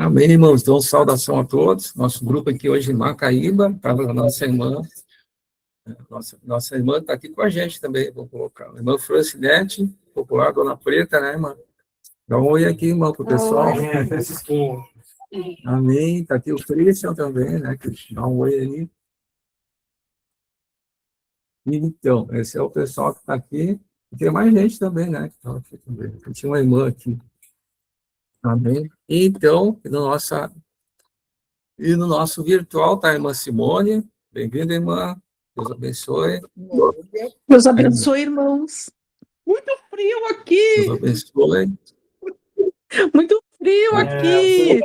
Amém, irmãos. Então, saudação a todos. Nosso grupo aqui hoje em Macaíba, estava a nossa irmã. Nossa irmã está aqui com a gente também, vou colocar. A irmã Francinete, popular Dona Preta, né, irmã? Dá um oi aqui, irmão, para o pessoal. Amém. Está aqui o Christian também, né? Dá um oi aí. Então, esse é o pessoal que está aqui. E tem mais gente também, né? Que tá aqui também. Tinha uma irmã aqui. Amém. Então, no nosso virtual está a irmã Simone. Bem-vinda, irmã. Deus abençoe. Deus abençoe, irmãos. Muito frio aqui. Deus abençoe. Muito frio aqui.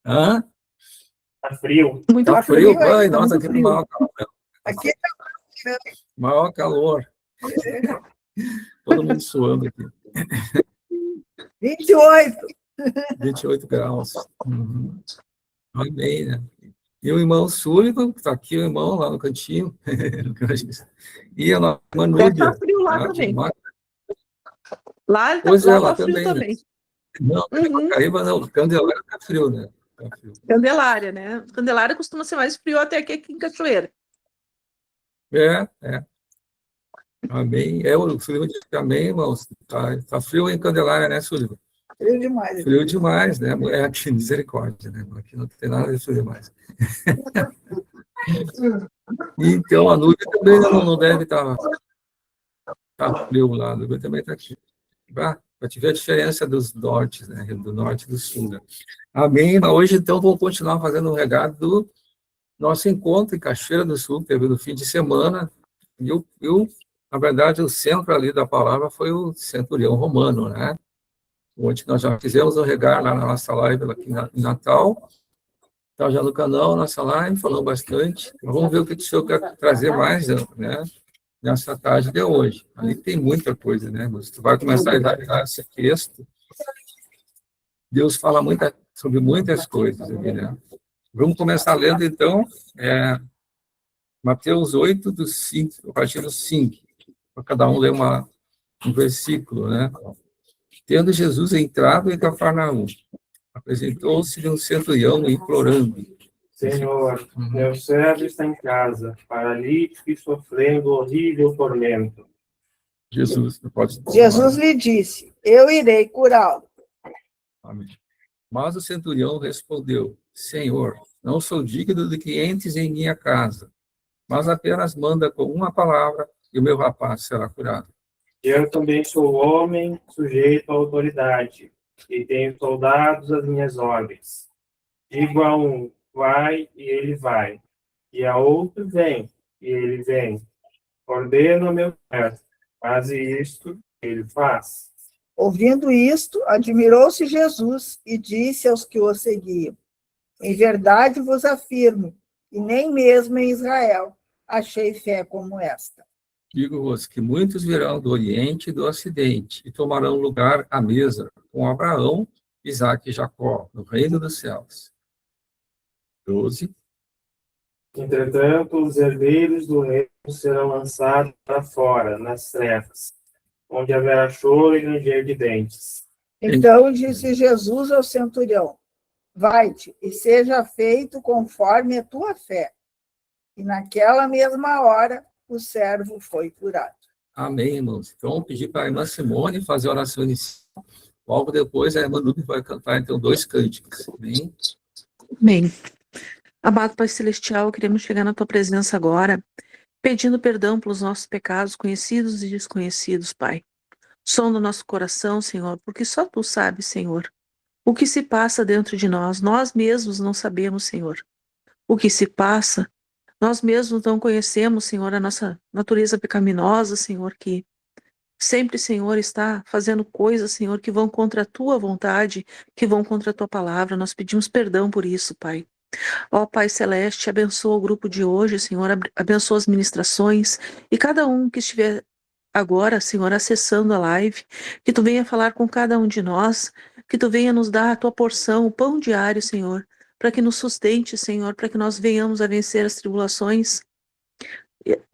Hã? Tá frio. Muito Tá frio. frio? Ai, nossa, aqui no maior calor. Aqui tá Maior calor. Todo mundo suando aqui. 28. 28 graus. Uhum. Amém, né? E o irmão Sullivan, que está aqui, o irmão lá no cantinho. E a nossa irmã Núbia. Tá frio lá também. Lá tá, Pois lá é, lá tá frio também. também. Não, Macaíba não, Candelária tá frio, né? Tá frio. Candelária, né? Candelária costuma ser mais frio até que aqui em Cachoeira. É. Amém. O Sullivan disse que amém, irmãos. Tá frio em Candelária, né, Sullivan? Frio demais. Frio demais, né? É aqui, misericórdia, né? Aqui não tem nada de frio demais. Então, a Núbia também não deve estar frio lá. A Núbia também está aqui. Para te ver a diferença dos nortes, né? Do norte e do sul, né? Amém. Mas hoje, então, vamos continuar fazendo o regado do nosso encontro em Cachoeira do Sul, que teve no fim de semana. E na verdade, o centro ali da palavra foi o centurião romano, né? Onde nós já fizemos o regalo lá na nossa live aqui em Natal. Está já no canal, nossa live, falou bastante. Vamos ver o que o senhor quer trazer mais, né? Nessa tarde de hoje. Ali tem muita coisa, né? Você vai começar a analisar esse texto. Deus fala sobre muitas coisas aqui, né? Vamos começar lendo, então, Mateus 8, a partir do 5. Para cada um ler um versículo, né? Tendo Jesus entrado em Cafarnaum, apresentou-se-lhe um centurião implorando. Senhor, meu servo está em casa, paralítico e sofrendo horrível tormento. Jesus lhe disse, eu irei curá-lo. Amém. Mas o centurião respondeu, Senhor, não sou digno de que entres em minha casa, mas apenas manda com uma palavra e o meu rapaz será curado. Eu também sou homem sujeito à autoridade, e tenho soldados às minhas ordens. Digo a um, vai, e ele vai. E a outro, vem, e ele vem. Ordeno ao meu servo, faz isto, ele faz. Ouvindo isto, admirou-se Jesus e disse aos que o seguiam, em verdade vos afirmo, que nem mesmo em Israel achei fé como esta. Digo-vos que muitos virão do Oriente e do Ocidente e tomarão lugar à mesa com Abraão, Isaque e Jacó, no reino dos céus. 12. Entretanto, os herdeiros do reino serão lançados para fora, nas trevas, onde haverá choro e ranger de dentes. Então disse Jesus ao centurião, vai-te e seja feito conforme a tua fé. E naquela mesma hora, o servo foi curado. Amém, irmãos. Então, vamos pedir para a irmã Simone fazer a oração inicial. Logo depois, a irmã Núbia vai cantar, então, 2 cânticos. Amém? Amém. Amado Pai Celestial, queremos chegar na tua presença agora, pedindo perdão pelos nossos pecados, conhecidos e desconhecidos, Pai. Sonda o nosso coração, Senhor, porque só tu sabes, Senhor, o que se passa dentro de nós. Nós mesmos não sabemos, Senhor, o que se passa. Nós mesmos não conhecemos, Senhor, a nossa natureza pecaminosa, Senhor, que sempre, Senhor, está fazendo coisas, Senhor, que vão contra a tua vontade, que vão contra a tua palavra. Nós pedimos perdão por isso, Pai. Ó Pai Celeste, abençoa o grupo de hoje, Senhor, abençoa as ministrações e cada um que estiver agora, Senhor, acessando a live, que Tu venha falar com cada um de nós, que Tu venha nos dar a Tua porção, o pão diário, Senhor, para que nos sustente, Senhor, para que nós venhamos a vencer as tribulações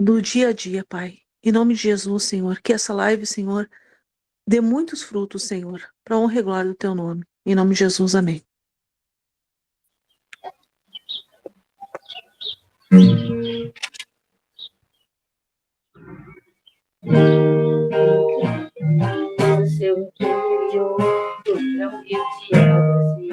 do dia a dia, Pai. Em nome de Jesus, Senhor, que essa live, Senhor, dê muitos frutos, Senhor, para a honra e glória do Teu nome. Em nome de Jesus, amém. O seu interior, tão humilde é você.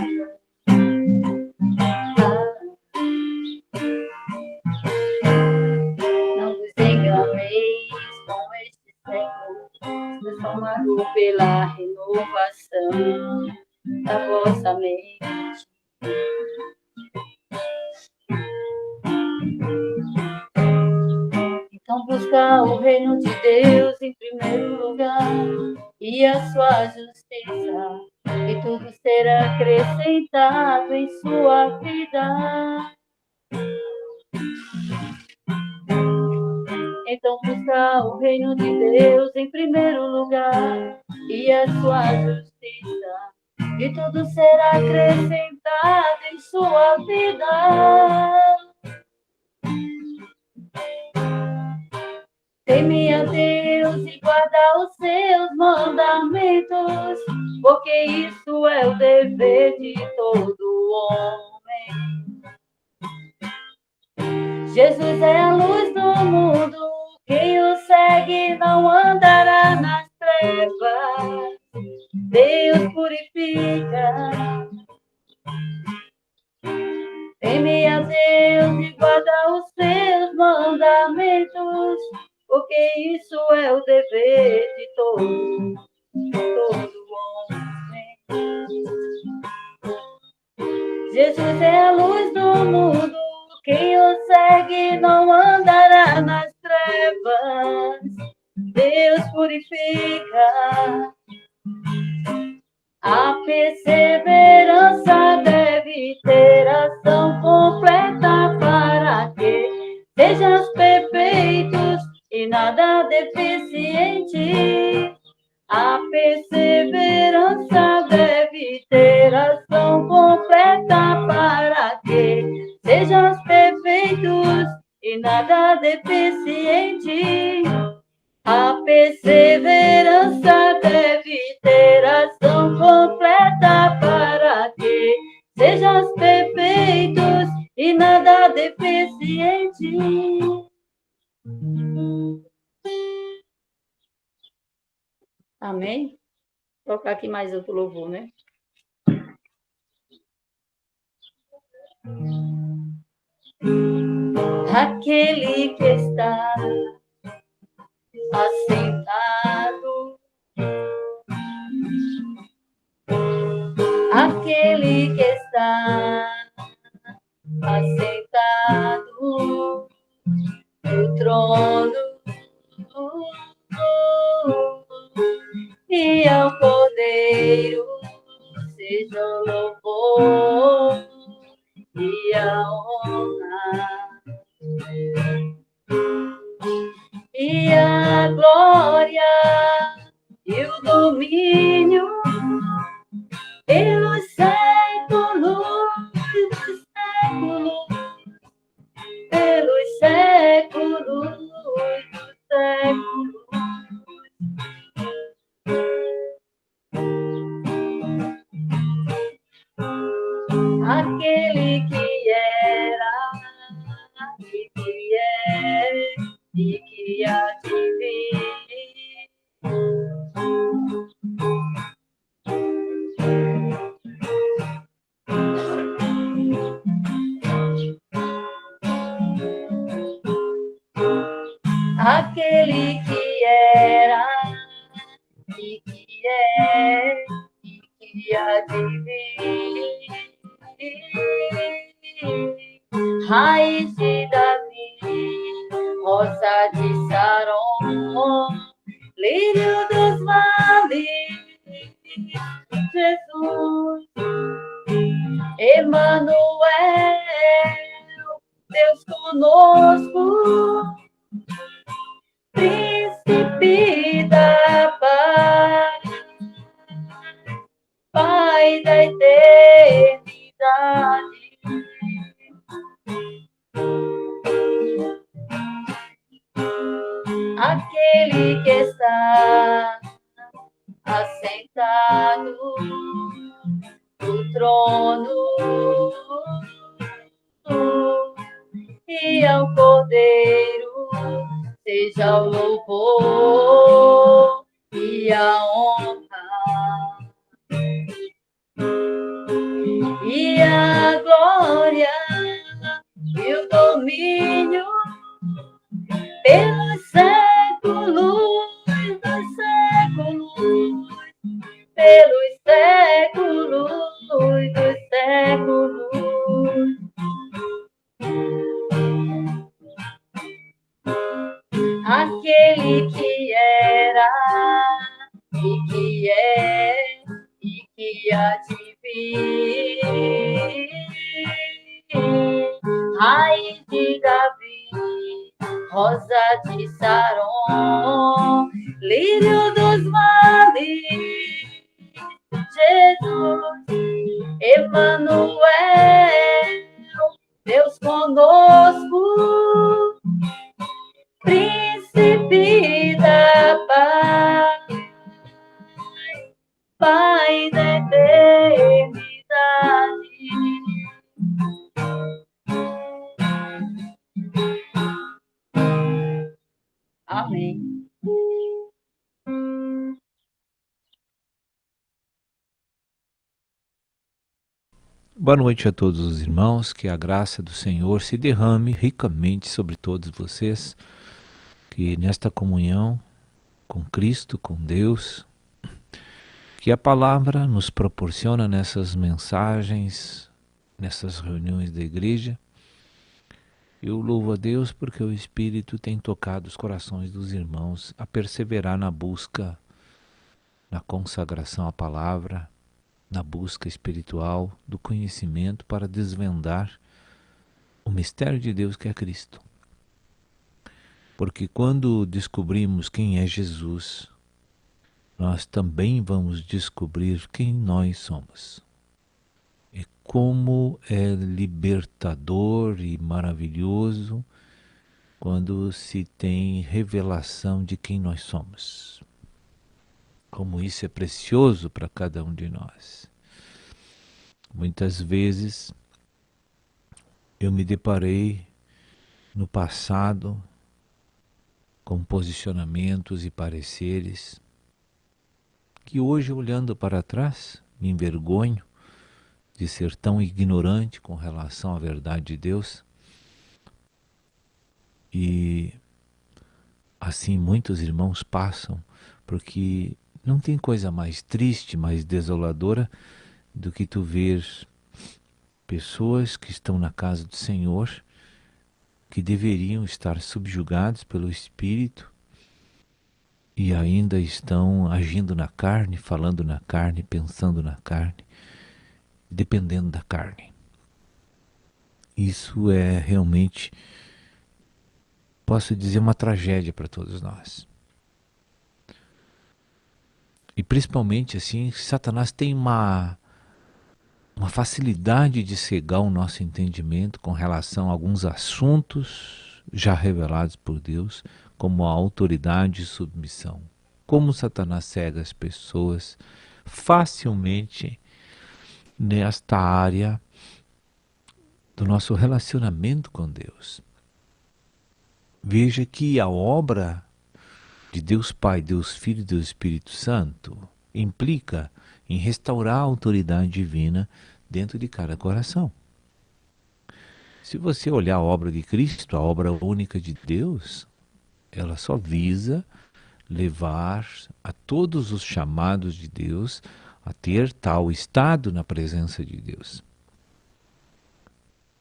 Não vos enganeis com este século, transformado pela renovação da vossa mente. Então busca o reino de Deus em primeiro lugar e a sua justiça, e tudo será acrescentado em sua vida. Então busca o reino de Deus em primeiro lugar e a sua justiça, e tudo será acrescentado em sua vida. Teme a Deus e guarda os seus mandamentos, porque isso é o dever de todo homem. Jesus é a luz do mundo, quem o segue não andará nas trevas. Deus purifica. Teme a Deus e guarda os seus mandamentos, porque isso é o dever de todo homem. Jesus é a luz do mundo, quem o segue não andará nas trevas. Deus purifica. A perseverança deve ter ação completa para que sejam perfeitos e nada deficiente. A perseverança deve ter ação completa para que sejam perfeitos e nada deficiente. A perseverança deve ter ação completa para que sejam perfeitos e nada deficiente. Amém? Vou tocar aqui mais outro louvor, né? Aquele que está assentado, aquele que está assentado no trono, e ao Cordeiro seja o louvor e a honra e a glória e o domínio pelos séculos dos séculos, pelos séculos dos séculos. Aquele que era, e que é, e que há de vir. Aquele que era, e que é, e que há de vir. Raiz de Davi, rosa de Saron, lírio dos vales, Jesus, Emanuel, Deus conosco, príncipe da paz, Pai da eternidade. Aquele que está assentado trono e ao Cordeiro seja o louvor e a honra e a glória e o domínio pelos séculos dos séculos, pelos séculos dos séculos. Aquele que era e que é e que há de vir, raiz de Davi, rosa de Saron, lírio dos vales, Jesus, Emanuel, Deus conosco, príncipe da paz, Pai da eternidade. Amém. Boa noite a todos os irmãos, que a graça do Senhor se derrame ricamente sobre todos vocês, que nesta comunhão com Cristo, com Deus, que a palavra nos proporciona nessas mensagens, nessas reuniões da igreja. Eu louvo a Deus porque o Espírito tem tocado os corações dos irmãos a perseverar na busca, na consagração à palavra, na busca espiritual do conhecimento para desvendar o mistério de Deus que é Cristo. Porque quando descobrimos quem é Jesus, nós também vamos descobrir quem nós somos. E como é libertador e maravilhoso quando se tem revelação de quem nós somos. Como isso é precioso para cada um de nós. Muitas vezes eu me deparei no passado com posicionamentos e pareceres que hoje, olhando para trás, me envergonho de ser tão ignorante com relação à verdade de Deus. E assim muitos irmãos passam, porque não tem coisa mais triste, mais desoladora do que tu ver pessoas que estão na casa do Senhor, que deveriam estar subjugados pelo Espírito e ainda estão agindo na carne, falando na carne, pensando na carne, dependendo da carne. Isso é realmente, posso dizer, uma tragédia para todos nós. E principalmente assim, Satanás tem uma facilidade de cegar o nosso entendimento com relação a alguns assuntos já revelados por Deus, como a autoridade e submissão. Como Satanás cega as pessoas facilmente nesta área do nosso relacionamento com Deus. Veja que a obra de Deus Pai, Deus Filho e Deus Espírito Santo implica em restaurar a autoridade divina dentro de cada coração. Se você olhar a obra de Cristo, a obra única de Deus, ela só visa levar a todos os chamados de Deus a ter tal estado na presença de Deus.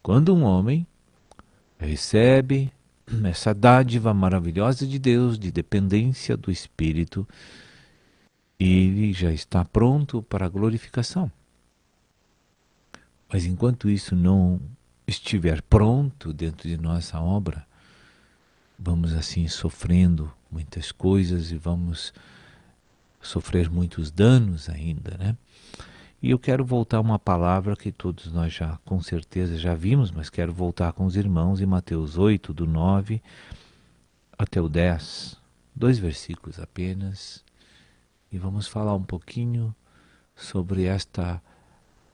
Quando um homem recebe essa dádiva maravilhosa de Deus, de dependência do Espírito, ele já está pronto para a glorificação. Mas enquanto isso não estiver pronto dentro de nossa obra, vamos assim sofrendo muitas coisas e vamos sofrer muitos danos ainda, né? E eu quero voltar a uma palavra que todos nós já, com certeza, já vimos, mas quero voltar com os irmãos em Mateus 8, do 9 até o 10, 2 versículos apenas, e vamos falar um pouquinho sobre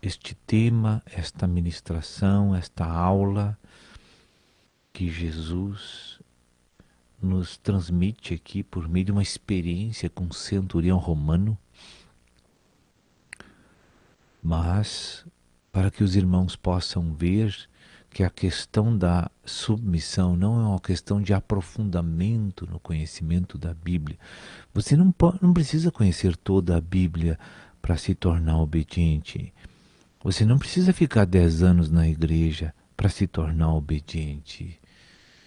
este tema, esta ministração, esta aula que Jesus nos transmite aqui por meio de uma experiência com um centurião romano, mas para que os irmãos possam ver que a questão da submissão não é uma questão de aprofundamento no conhecimento da Bíblia. Você não precisa conhecer toda a Bíblia para se tornar obediente. Você não precisa ficar 10 anos na igreja para se tornar obediente.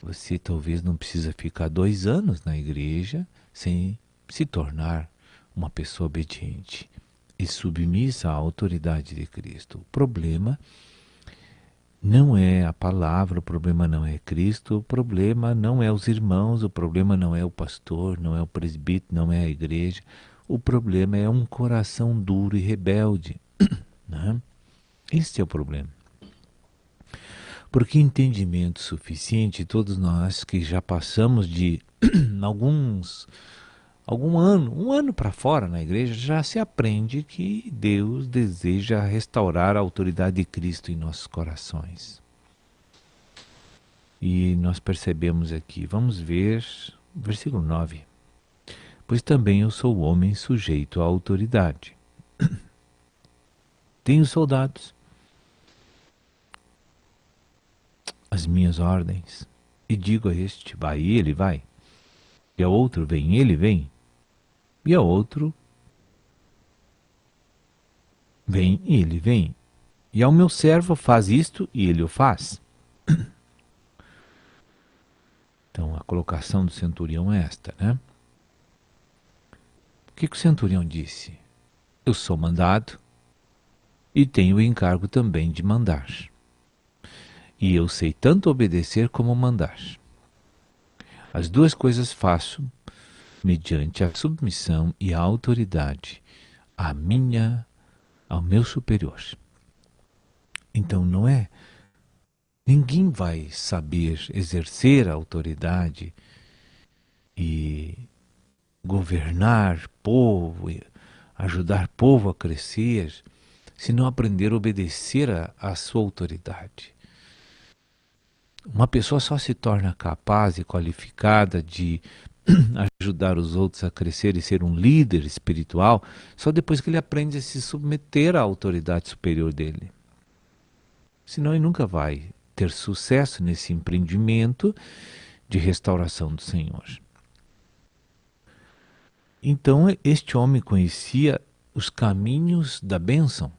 Você talvez não precisa ficar 2 anos na igreja sem se tornar uma pessoa obediente e submissa à autoridade de Cristo. O problema não é a palavra, o problema não é Cristo, o problema não é os irmãos, o problema não é o pastor, não é o presbítero, não é a igreja. O problema é um coração duro e rebelde, né? Esse é o problema. Porque entendimento suficiente, todos nós que já passamos de um ano para fora na igreja, já se aprende que Deus deseja restaurar a autoridade de Cristo em nossos corações. E nós percebemos aqui, vamos ver, versículo 9. Pois também eu sou homem sujeito à autoridade. Tenho soldados, as minhas ordens, e digo a este, vai, e ele vai. E ao outro, vem, ele vem. E ao outro, vem, e ele vem. E ao meu servo, faz isto, e ele o faz. Então, a colocação do centurião é esta, né? O que o centurião disse? Eu sou mandado e tenho o encargo também de mandar. E eu sei tanto obedecer como mandar. As duas coisas faço mediante a submissão e a autoridade ao meu superior. Então não é, ninguém vai saber exercer a autoridade e governar povo, ajudar povo a crescer, se não aprender a obedecer à sua autoridade. Uma pessoa só se torna capaz e qualificada de ajudar os outros a crescer e ser um líder espiritual só depois que ele aprende a se submeter à autoridade superior dele. Senão ele nunca vai ter sucesso nesse empreendimento de restauração do Senhor. Então este homem conhecia os caminhos da bênção.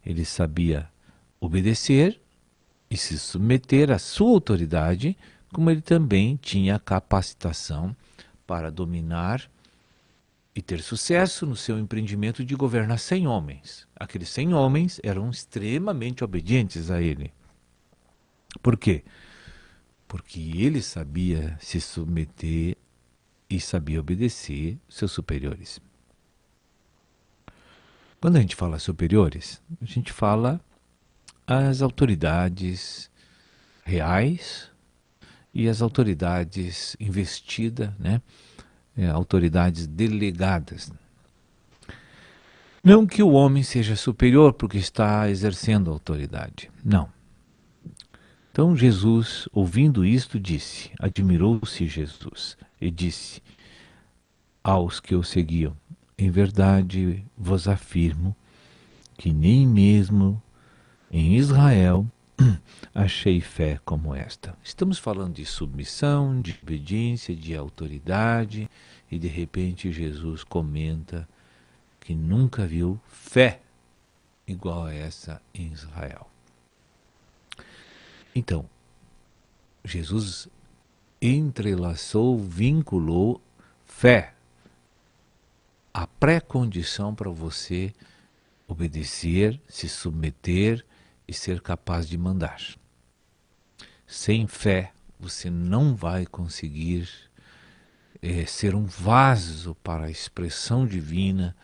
Ele sabia obedecer e se submeter à sua autoridade, como ele também tinha a capacitação para dominar e ter sucesso no seu empreendimento de governar 100 homens. Aqueles 100 homens eram extremamente obedientes a ele. Por quê? Porque ele sabia se submeter e sabia obedecer seus superiores. Quando a gente fala superiores, a gente fala as autoridades reais e as autoridades investidas, né? Autoridades delegadas. Não que o homem seja superior porque está exercendo a autoridade, não. Então Jesus, ouvindo isto, disse, admirou-se Jesus e disse aos que o seguiam, em verdade vos afirmo que nem mesmo em Israel achei fé como esta. Estamos falando de submissão, de obediência, de autoridade, e de repente Jesus comenta que nunca viu fé igual a essa em Israel. Então, Jesus entrelaçou, vinculou fé, a pré-condição para você obedecer, se submeter e ser capaz de mandar. Sem fé, você não vai conseguir ser um vaso para a expressão divina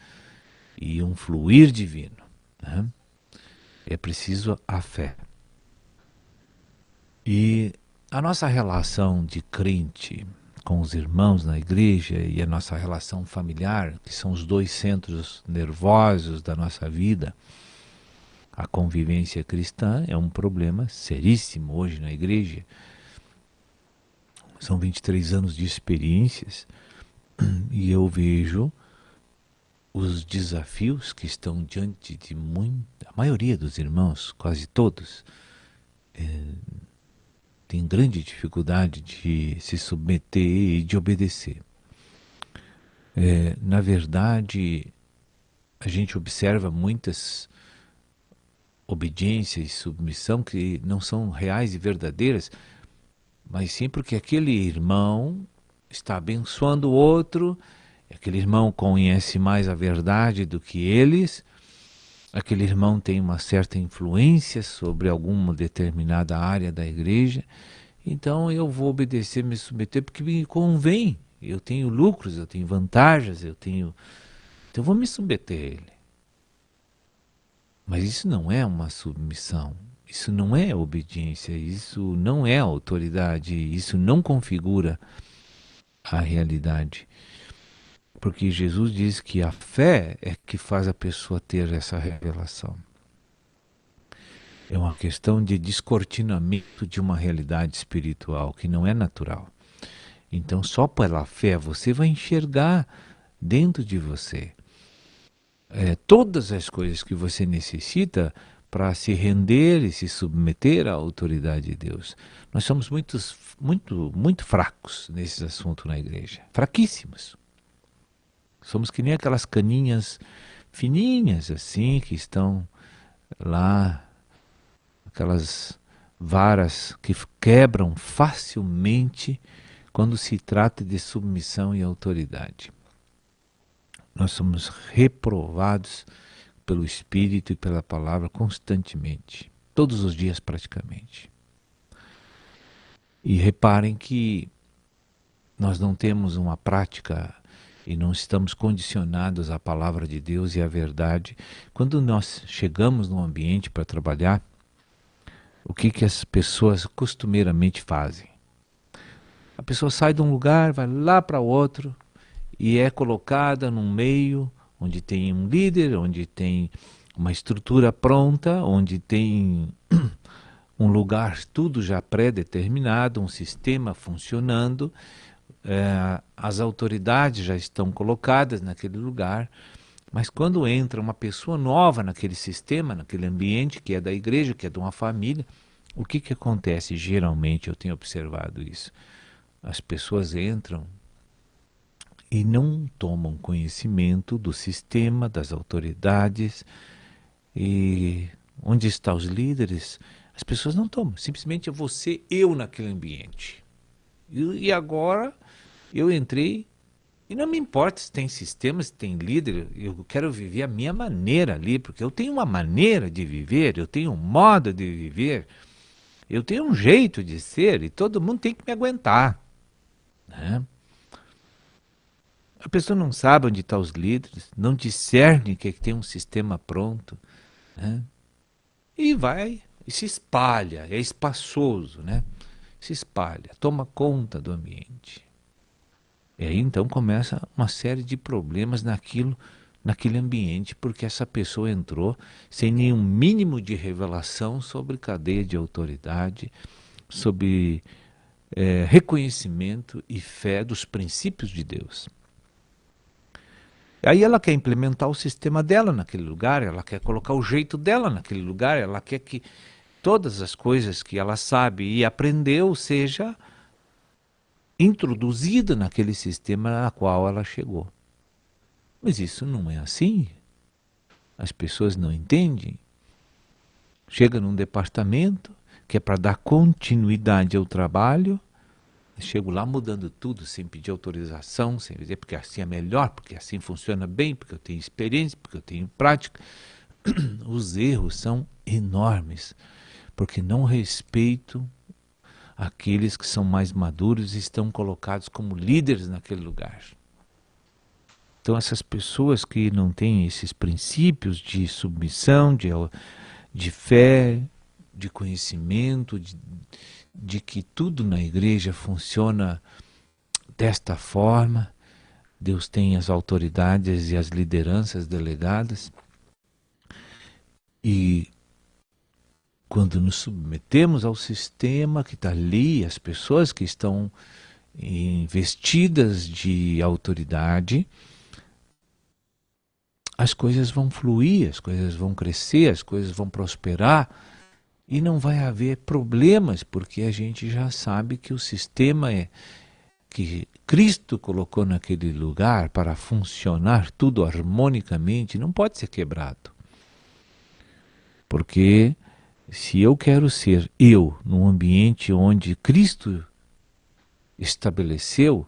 e um fluir divino, né? É preciso a fé. E a nossa relação de crente com os irmãos na igreja e a nossa relação familiar, que são os dois centros nervosos da nossa vida, A convivência cristã é um problema seríssimo hoje na igreja. São 23 anos de experiências e eu vejo os desafios que estão diante de a maioria dos irmãos, quase todos, tem grande dificuldade de se submeter e de obedecer. Na verdade, a gente observa muitas obediência e submissão que não são reais e verdadeiras, mas sim porque aquele irmão está abençoando o outro, aquele irmão conhece mais a verdade do que eles, aquele irmão tem uma certa influência sobre alguma determinada área da igreja, então eu vou obedecer, me submeter porque me convém, eu tenho lucros, eu tenho vantagens, então eu vou me submeter a ele. Mas isso não é uma submissão, isso não é obediência, isso não é autoridade, isso não configura a realidade. Porque Jesus diz que a fé é que faz a pessoa ter essa revelação. É uma questão de descortinamento de uma realidade espiritual que não é natural. Então só pela fé você vai enxergar dentro de você todas as coisas que você necessita para se render e se submeter à autoridade de Deus. Nós somos muito fracos nesse assunto na igreja. Fraquíssimos. Somos que nem aquelas caninhas fininhas assim que estão lá, aquelas varas que quebram facilmente quando se trata de submissão e autoridade. Nós somos reprovados pelo Espírito e pela palavra constantemente, todos os dias praticamente. E reparem que nós não temos uma prática e não estamos condicionados à palavra de Deus e à verdade. Quando nós chegamos num ambiente para trabalhar, o que as pessoas costumeiramente fazem? A pessoa sai de um lugar, vai lá para outro, e é colocada num meio onde tem um líder, onde tem uma estrutura pronta, onde tem um lugar tudo já pré-determinado, um sistema funcionando, as autoridades já estão colocadas naquele lugar, mas quando entra uma pessoa nova naquele sistema, naquele ambiente que é da igreja, que é de uma família, o que acontece? Geralmente eu tenho observado isso. As pessoas entram e não tomam conhecimento do sistema, das autoridades, e onde estão os líderes, as pessoas não tomam, simplesmente é você, eu naquele ambiente. E agora eu entrei, e não me importa se tem sistema, se tem líder, eu quero viver a minha maneira ali, porque eu tenho uma maneira de viver, eu tenho um modo de viver, eu tenho um jeito de ser, e todo mundo tem que me aguentar, né? A pessoa não sabe onde estão os líderes, não discerne que tem um sistema pronto, né? E vai, e se espalha, é espaçoso, né? Se espalha, toma conta do ambiente. E aí então começa uma série de problemas naquele ambiente, porque essa pessoa entrou sem nenhum mínimo de revelação sobre cadeia de autoridade, sobre reconhecimento e fé dos princípios de Deus. Aí ela quer implementar o sistema dela naquele lugar, ela quer colocar o jeito dela naquele lugar, ela quer que todas as coisas que ela sabe e aprendeu seja introduzida naquele sistema na qual ela chegou. Mas isso não é assim. As pessoas não entendem. Chega num departamento que é para dar continuidade ao trabalho, chego lá mudando tudo, sem pedir autorização, sem dizer porque assim é melhor, porque assim funciona bem, porque eu tenho experiência, porque eu tenho prática. Os erros são enormes, porque não respeito aqueles que são mais maduros e estão colocados como líderes naquele lugar. Então essas pessoas que não têm esses princípios de submissão, de fé, de conhecimento, de que tudo na igreja funciona desta forma, Deus tem as autoridades e as lideranças delegadas, e Quando nos submetemos ao sistema que está ali, as pessoas que estão investidas de autoridade, as coisas vão fluir, as coisas vão crescer, as coisas vão prosperar e não vai haver problemas, porque a gente já sabe que o sistema que Cristo colocou naquele lugar para funcionar tudo harmonicamente não pode ser quebrado. Porque se eu quero ser eu num ambiente onde Cristo estabeleceu,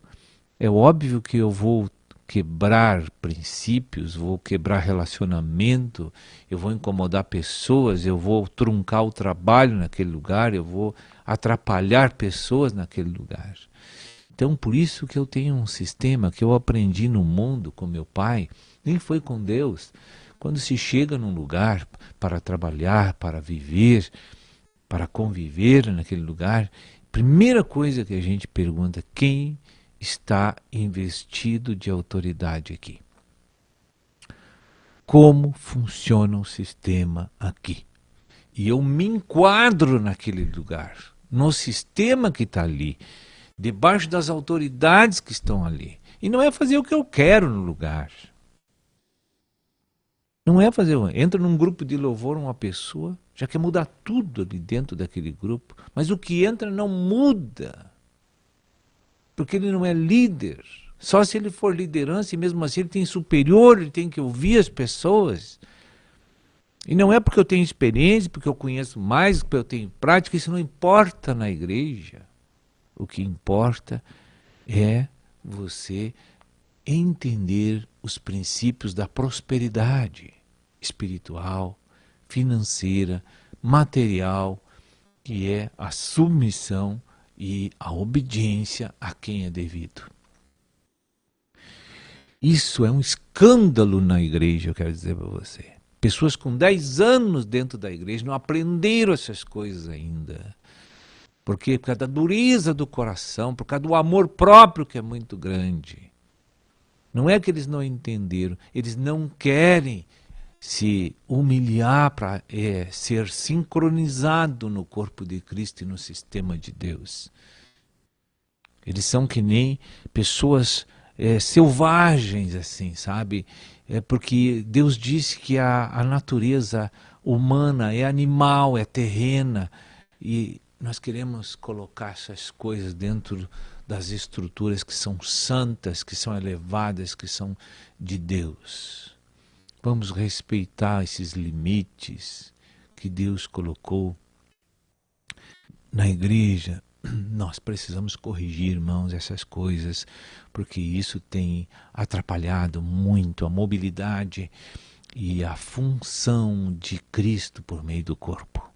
é óbvio que eu vou quebrar princípios, vou quebrar relacionamento, eu vou incomodar pessoas, eu vou truncar o trabalho naquele lugar, eu vou atrapalhar pessoas naquele lugar. Então, por isso que eu tenho um sistema que eu aprendi no mundo com meu pai, nem foi com Deus. Quando se chega num lugar para trabalhar, para viver, para conviver naquele lugar, primeira coisa que a gente pergunta, quem está investido de autoridade aqui? Como funciona o sistema aqui? E eu me enquadro naquele lugar, no sistema que está ali, debaixo das autoridades que estão ali. E não é fazer o que eu quero no lugar. Não é fazer... Entra num grupo de louvor uma pessoa, já quer mudar tudo ali dentro daquele grupo, mas o que entra não muda. Porque ele não é líder. Só se ele for liderança, e mesmo assim ele tem superior, ele tem que ouvir as pessoas. E não é porque eu tenho experiência, porque eu conheço mais, porque eu tenho prática, isso não importa na igreja. O que importa é você entender os princípios da prosperidade espiritual, financeira, material, que é a submissão e a obediência a quem é devido. Isso é um escândalo na igreja, eu quero dizer para você. Pessoas com 10 anos dentro da igreja não aprenderam essas coisas ainda. Por quê? Por causa da dureza do coração, por causa do amor próprio que é muito grande. Não é que eles não entenderam, eles não querem se humilhar para ser sincronizado no corpo de Cristo e no sistema de Deus. Eles são que nem pessoas selvagens, assim, sabe? Porque Deus disse que a natureza humana é animal, é terrena, e nós queremos colocar essas coisas dentro das estruturas que são santas, que são elevadas, que são de Deus. Vamos respeitar esses limites que Deus colocou na igreja. Nós precisamos corrigir, irmãos, essas coisas, porque isso tem atrapalhado muito a mobilidade e a função de Cristo por meio do corpo.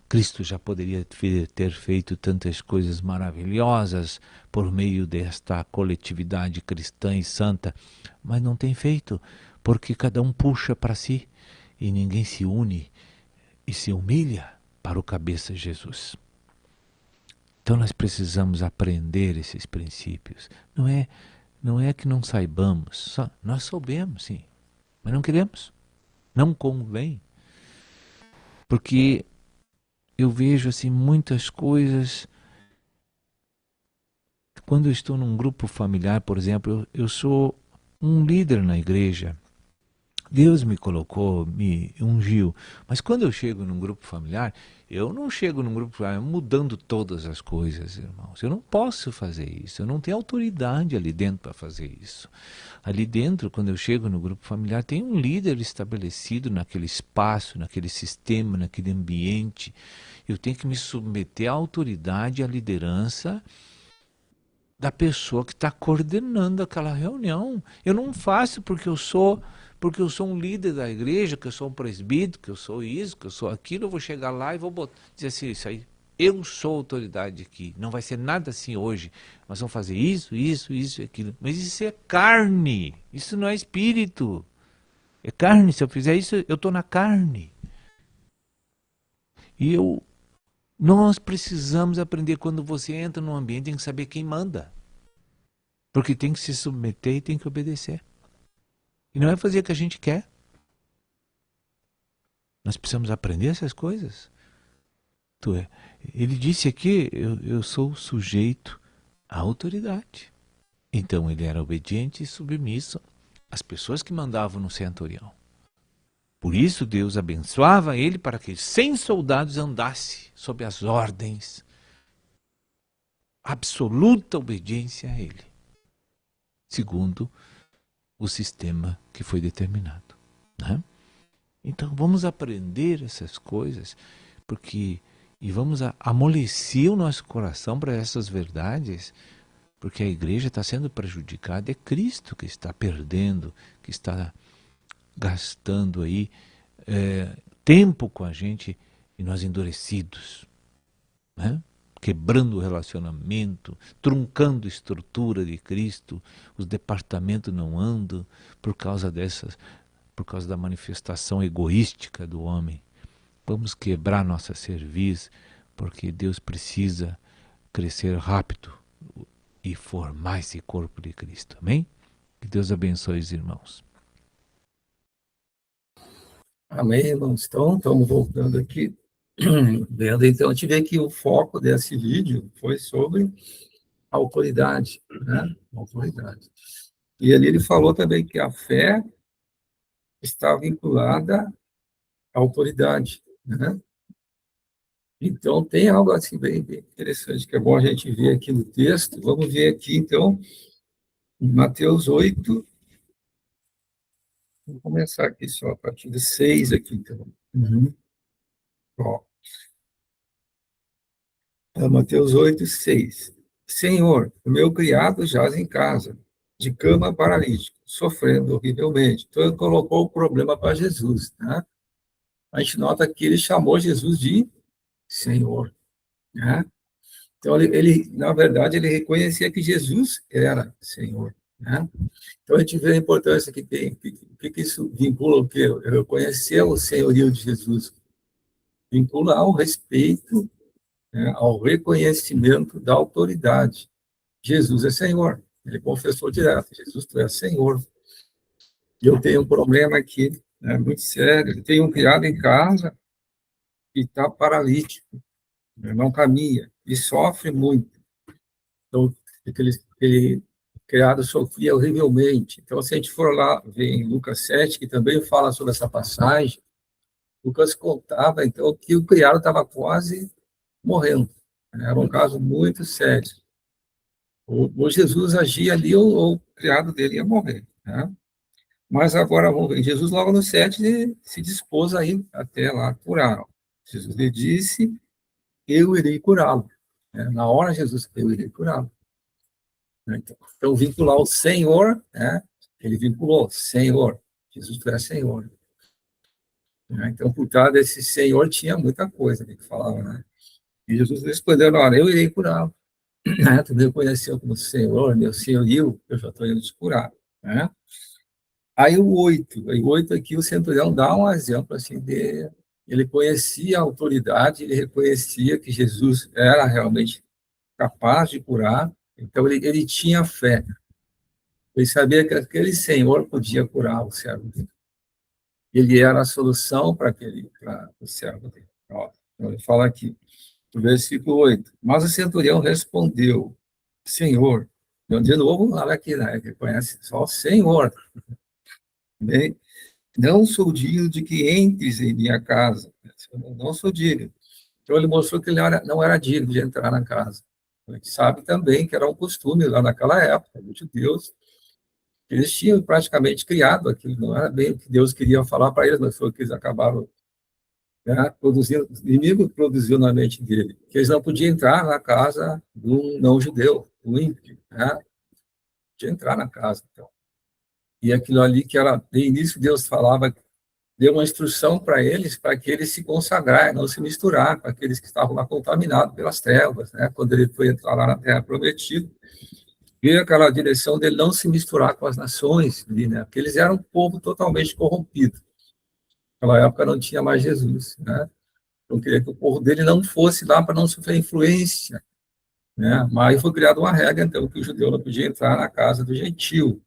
Cristo já poderia ter feito tantas coisas maravilhosas por meio desta coletividade cristã e santa, mas não tem feito, porque cada um puxa para si e ninguém se une e se humilha para o cabeça Jesus. Então nós precisamos aprender esses princípios. Não é que não saibamos, nós soubemos, sim, mas não queremos, não convém, porque eu vejo assim muitas coisas. Quando eu estou num grupo familiar, por exemplo, eu sou um líder na igreja. Deus me colocou, me ungiu. Mas quando eu chego num grupo familiar, eu não chego num grupo familiar mudando todas as coisas, irmãos. Eu não posso fazer isso. Eu não tenho autoridade ali dentro para fazer isso. Ali dentro, quando eu chego no grupo familiar, tem um líder estabelecido naquele espaço, naquele sistema, naquele ambiente. Eu tenho que me submeter à autoridade, à liderança da pessoa que está coordenando aquela reunião. Eu não faço porque eu sou um líder da igreja, que eu sou um presbítero, que eu sou isso, que eu sou aquilo. Eu vou chegar lá e vou dizer assim, isso aí, eu sou autoridade aqui. Não vai ser nada assim hoje. Nós vamos fazer isso, isso, isso e aquilo. Mas isso é carne, isso não é espírito. É carne, se eu fizer isso, eu estou na carne. E nós precisamos aprender, quando você entra num ambiente, tem que saber quem manda. Porque tem que se submeter e tem que obedecer. E não é fazer o que a gente quer. Nós precisamos aprender essas coisas. Ele disse aqui, eu sou sujeito à autoridade. Então ele era obediente e submisso às pessoas que mandavam no centurião. Por isso Deus abençoava ele para que 100 soldados andassem sob as ordens, absoluta obediência a ele, segundo o sistema que foi determinado, né? Então vamos aprender essas coisas, e vamos amolecer o nosso coração para essas verdades, porque a igreja está sendo prejudicada, é Cristo que está perdendo, que está gastando aí tempo com a gente e nós endurecidos, né? Quebrando o relacionamento, truncando a estrutura de Cristo, os departamentos não andam por causa da manifestação egoística do homem. Vamos quebrar nossa cerviz, porque Deus precisa crescer rápido e formar esse corpo de Cristo. Amém? Que Deus abençoe os irmãos. Amém, irmãos. Então, estamos voltando aqui. Vendo, então, a gente vê que o foco desse vídeo foi sobre a autoridade, né? A autoridade. E ali ele falou também que a fé está vinculada à autoridade, né? Então, tem algo assim bem interessante, que é bom a gente ver aqui no texto. Vamos ver aqui, então, em Mateus 8. Vou começar aqui só a partir de 6 aqui, então. Ó, Mateus 8, 6. Senhor, o meu criado jaz em casa, de cama paralítico, sofrendo horrivelmente. Então, ele colocou o problema para Jesus, né? A gente nota que ele chamou Jesus de Senhor, né? Então, na verdade, ele reconhecia que Jesus era Senhor, né? Então, a gente vê a importância que tem. O que isso vincula o quê? Eu conhecer o senhorio de Jesus. Vincula ao respeito, né, ao reconhecimento da autoridade. Jesus é Senhor. Ele confessou direto: Jesus, tu és Senhor. E eu tenho um problema aqui, né, muito sério. Eu tenho um criado em casa que está paralítico, né, não caminha, e sofre muito. Então, aquele criado sofria horrivelmente. Então, se a gente for lá ver em Lucas 7, que também fala sobre essa passagem, Lucas contava, então, que o criado estava quase morrendo. Era um caso muito sério. Ou Jesus agia ali, ou o criado dele ia morrer, né? Mas agora, vamos ver, Jesus logo no 7 se dispôs a ir até lá curá-lo. Jesus lhe disse: eu irei curá-lo. Na hora, Jesus, eu irei curá-lo. Então, vincular o Senhor, né? Ele vinculou: Senhor, Jesus tu és Senhor. Então, por trás desse Senhor tinha muita coisa que falava, né? E Jesus respondeu: olha, eu irei curá-lo. Tu me reconheceu como Senhor, meu senhorio, eu já estou indo te curar, né? Aí o 8 aqui, o centurião dá um exemplo assim ele conhecia a autoridade, ele reconhecia que Jesus era realmente capaz de curar, então ele tinha fé. Ele sabia que aquele Senhor podia curar o servo dele. Ele era a solução para o servo dele. Ó, então ele fala aqui, no versículo 8. Mas o centurião respondeu: Senhor, então, de novo, olha aqui, né? Ele conhece só o Senhor. Bem, não sou digno de que entres em minha casa. Eu não sou digno. Então, ele mostrou que ele não era digno de entrar na casa. A gente sabe também que era um costume lá naquela época, dos judeus, eles tinham praticamente criado aquilo, não era bem o que Deus queria falar para eles, mas foi o que eles acabaram, né, produzindo. O inimigo produziu na mente dele, que eles não podiam entrar na casa de um não-judeu, um ímpio, né? Podia entrar na casa, então. E aquilo ali que era, de início, Deus falava, deu uma instrução para que eles se consagrarem, não se misturar com aqueles que estavam lá contaminados pelas trevas, né? Quando ele foi entrar lá na Terra Prometida, veio aquela direção dele não se misturar com as nações, né? Porque eles eram um povo totalmente corrompido. Naquela época não tinha mais Jesus, né? Então, queria que o povo dele não fosse lá para não sofrer influência, né? Mas foi criada uma regra, então, que o judeu não podia entrar na casa do gentio.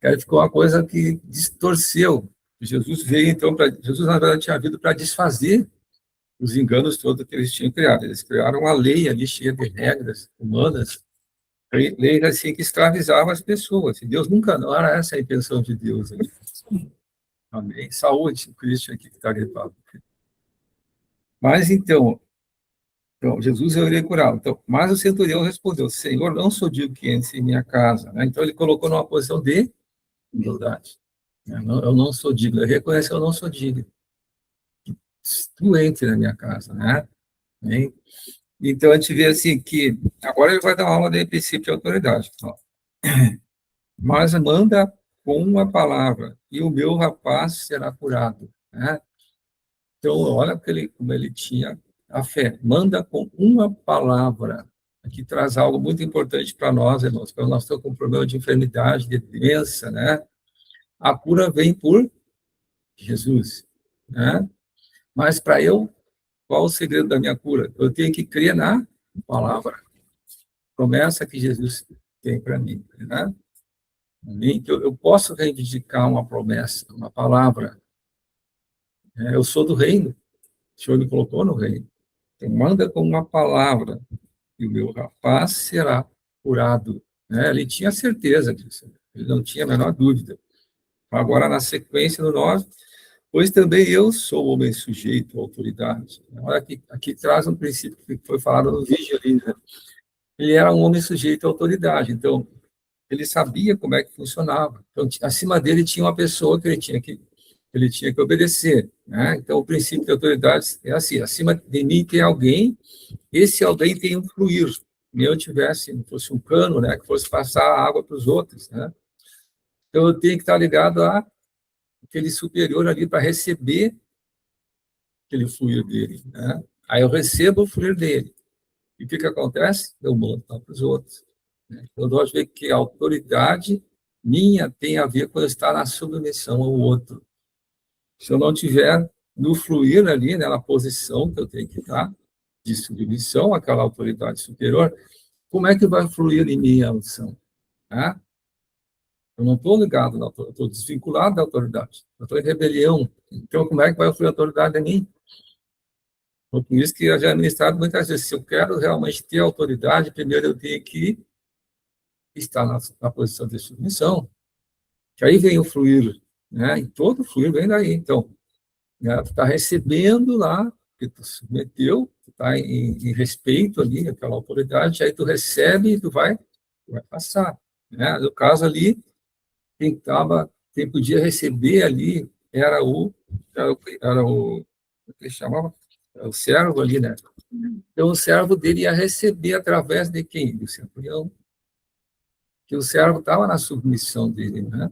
Aí ficou uma coisa que distorceu. Jesus veio, então, Jesus, na verdade, tinha vindo para desfazer os enganos todos que eles tinham criado. Eles criaram uma lei ali cheia de regras humanas, leis assim que escravizavam as pessoas. E Deus nunca, não era essa a intenção de Deus. Né? Amém. Saúde, o Christian aqui que está gritando. Mas então, Jesus eu irei curá-lo. Então, mas o centurião respondeu: Senhor, não sou digno que entre em minha casa. Né? Então ele colocou numa posição de humildade. Eu não sou digno. Ele reconhece que eu não sou digno. Tu entre na minha casa, né? Amém? Então a gente vê assim que agora ele vai dar uma aula de princípio de autoridade. Ó. Mas manda com uma palavra e o meu rapaz será curado, né? Então olha como ele tinha a fé. Manda com uma palavra. Aqui traz algo muito importante para nós, irmãos. Quando nós estamos com problema de enfermidade, de doença, né? A cura vem por Jesus, né? Mas para eu, qual o segredo da minha cura? Eu tenho que crer na palavra, promessa que Jesus tem para mim, né? Então, eu posso reivindicar uma promessa, uma palavra. Eu sou do reino, o Senhor me colocou no reino. Então, manda com uma palavra e o meu rapaz será curado. Né? Ele tinha certeza disso, ele não tinha a menor dúvida. Agora, na sequência do 9, pois também eu sou homem sujeito à autoridade. Olha aqui traz um princípio que foi falado no vídeo ali, né? Ele era um homem sujeito à autoridade, então ele sabia como é que funcionava. Então, acima dele tinha uma pessoa que ele tinha que obedecer, né? Então, o princípio de autoridade é assim: acima de mim tem alguém, esse alguém tem um fluir. Se eu tivesse, não fosse um cano, né, que fosse passar a água para os outros, né? Então, eu tenho que estar ligado a aquele superior ali para receber aquele fluir dele, né? Aí eu recebo o fluir dele. E o que acontece? Eu mando para os outros. Né? Eu gosto de ver que a autoridade minha tem a ver com eu estar na submissão ao outro. Se eu não tiver no fluir ali, né, na posição que eu tenho que estar, de submissão àquela autoridade superior, como é que vai fluir em mim a unção? Né? Eu não estou ligado, eu estou desvinculado da autoridade. Eu estou em rebelião. Então, como é que vai fluir a autoridade em mim? Então, por isso que eu já ministrado muitas vezes. Se eu quero realmente ter autoridade, primeiro eu tenho que estar na posição de submissão. Que aí vem o fluir, né? E todo o fluir vem daí. Então, né, tu está recebendo lá, que tu submeteu, tu está em respeito ali, aquela autoridade, aí tu recebe e tu vai passar. Né? No caso ali, quem podia receber ali era o como ele chamava? O servo ali, né? Então, o servo dele ia receber através de quem? Do centurião. Que o servo estava na submissão dele, né?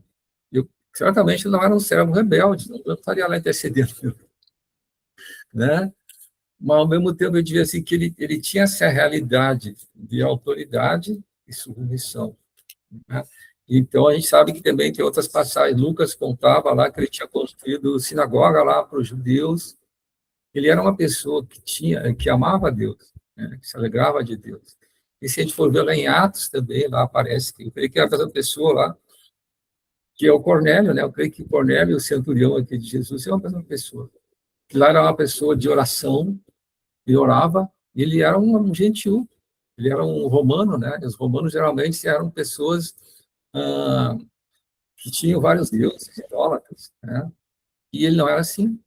Eu, certamente não era um servo rebelde, não estaria lá intercedendo, né? Mas, ao mesmo tempo, eu diria assim, que ele tinha essa realidade de autoridade e submissão, né? Então, a gente sabe que também tem outras passagens. Lucas contava lá que ele tinha construído sinagoga lá para os judeus. Ele era uma pessoa que amava Deus, né? Que se alegrava de Deus. E se a gente for ver lá em Atos também, lá aparece que eu creio que era essa pessoa lá, que é o Cornélio, né? Eu creio que Cornélio, o centurião aqui de Jesus, é uma mesma pessoa. Que lá era uma pessoa de oração, e orava, e ele era um gentil, ele era um romano, né? Os romanos geralmente eram pessoas que tinham vários deuses, idólatras, né? E ele não era assim.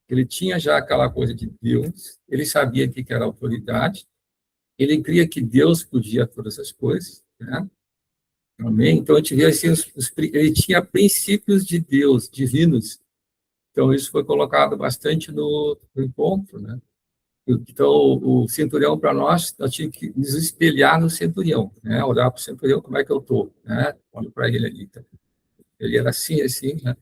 Ele tinha já aquela coisa de Deus, ele sabia que era autoridade, ele cria que Deus podia todas essas coisas, né? Amém? Então, a gente vê assim, ele tinha princípios de Deus, divinos. Então, isso foi colocado bastante no encontro, né? Então, o centurião, para nós tínhamos que nos espelhar no centurião, né? Olhar para o centurião, como é que eu estou, né? Olho para ele ali. Tá? Ele era assim, né?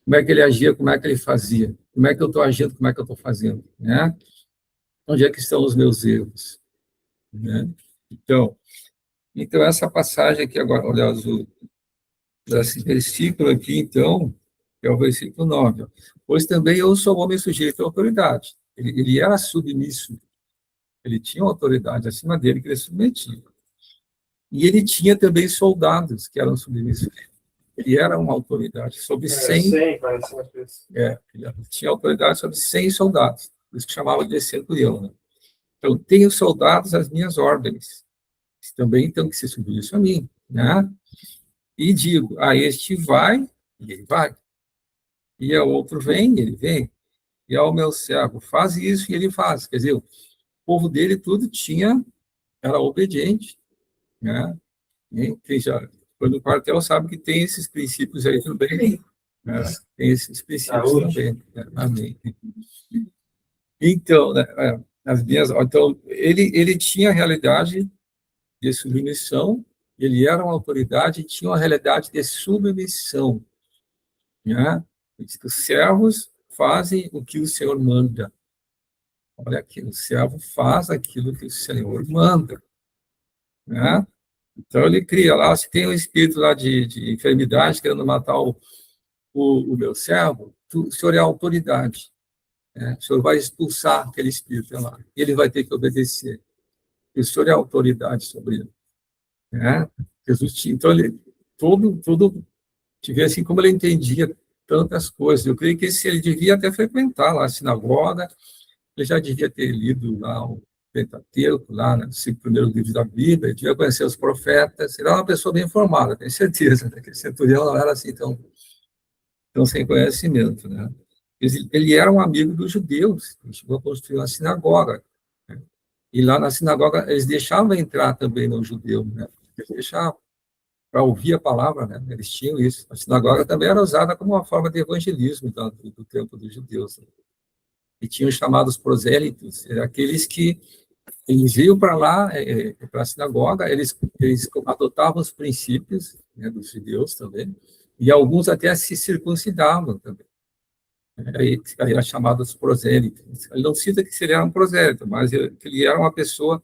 Como é que ele agia, como é que ele fazia? Como é que eu estou agindo, como é que eu estou fazendo, né? Onde é que estão os meus erros, né? Então essa passagem aqui agora, olha, esse versículo aqui, então, é o versículo 9. Ó. Pois também eu sou homem sujeito à autoridade. Ele era submisso. Ele tinha uma autoridade acima dele que ele submetia. E ele tinha também soldados que eram submissos. Ele era uma autoridade sobre 100... ele tinha autoridade sobre 100 soldados. por isso que chamava de centurião, né? Então, tenho soldados às minhas ordens, também têm que ser submissos a mim, né? E digo, a este vai, e ele vai. E ao outro vem, e ele vem. E ao meu servo, faz isso, e ele faz. Quer dizer, o povo dele tudo era obediente, né? E quem já foi no quartel sabe que tem esses princípios aí também, né? Tem esses princípios também, né? Amém. Então, né, então ele tinha a realidade de submissão, ele era uma autoridade e tinha uma realidade de submissão, né? Os servos fazem o que o Senhor manda. Olha aqui, o servo faz aquilo que o Senhor manda, né? Então ele cria lá, se tem um espírito lá de enfermidade querendo matar o meu servo, o Senhor é a autoridade, né? O Senhor vai expulsar aquele espírito lá, ele vai ter que obedecer. O Senhor é a autoridade sobre ele, né? Jesus tinha, então ele todo tive assim como ele entendia tantas coisas. Eu creio que ele devia até frequentar lá a sinagoga, ele já devia ter lido lá o Pentateuco, lá nos 5 primeiros livros da Bíblia, ele devia conhecer os profetas, ele era uma pessoa bem informada, tenho certeza, né? Que esse centurião não era assim tão sem conhecimento, né? Ele era um amigo dos judeus, ele chegou a construir uma sinagoga, né? E lá na sinagoga eles deixavam entrar também no judeu, né? Eles deixavam para ouvir a palavra, né? Eles tinham isso. A sinagoga também era usada como uma forma de evangelismo do tempo dos judeus, né? E tinham chamados prosélitos, aqueles que eles iam para lá, para a sinagoga, eles adotavam os princípios, né, dos judeus também, e alguns até se circuncidavam também. Aí era chamado de prosélitos. Ele não cita que ele era um prosélito, mas ele era uma pessoa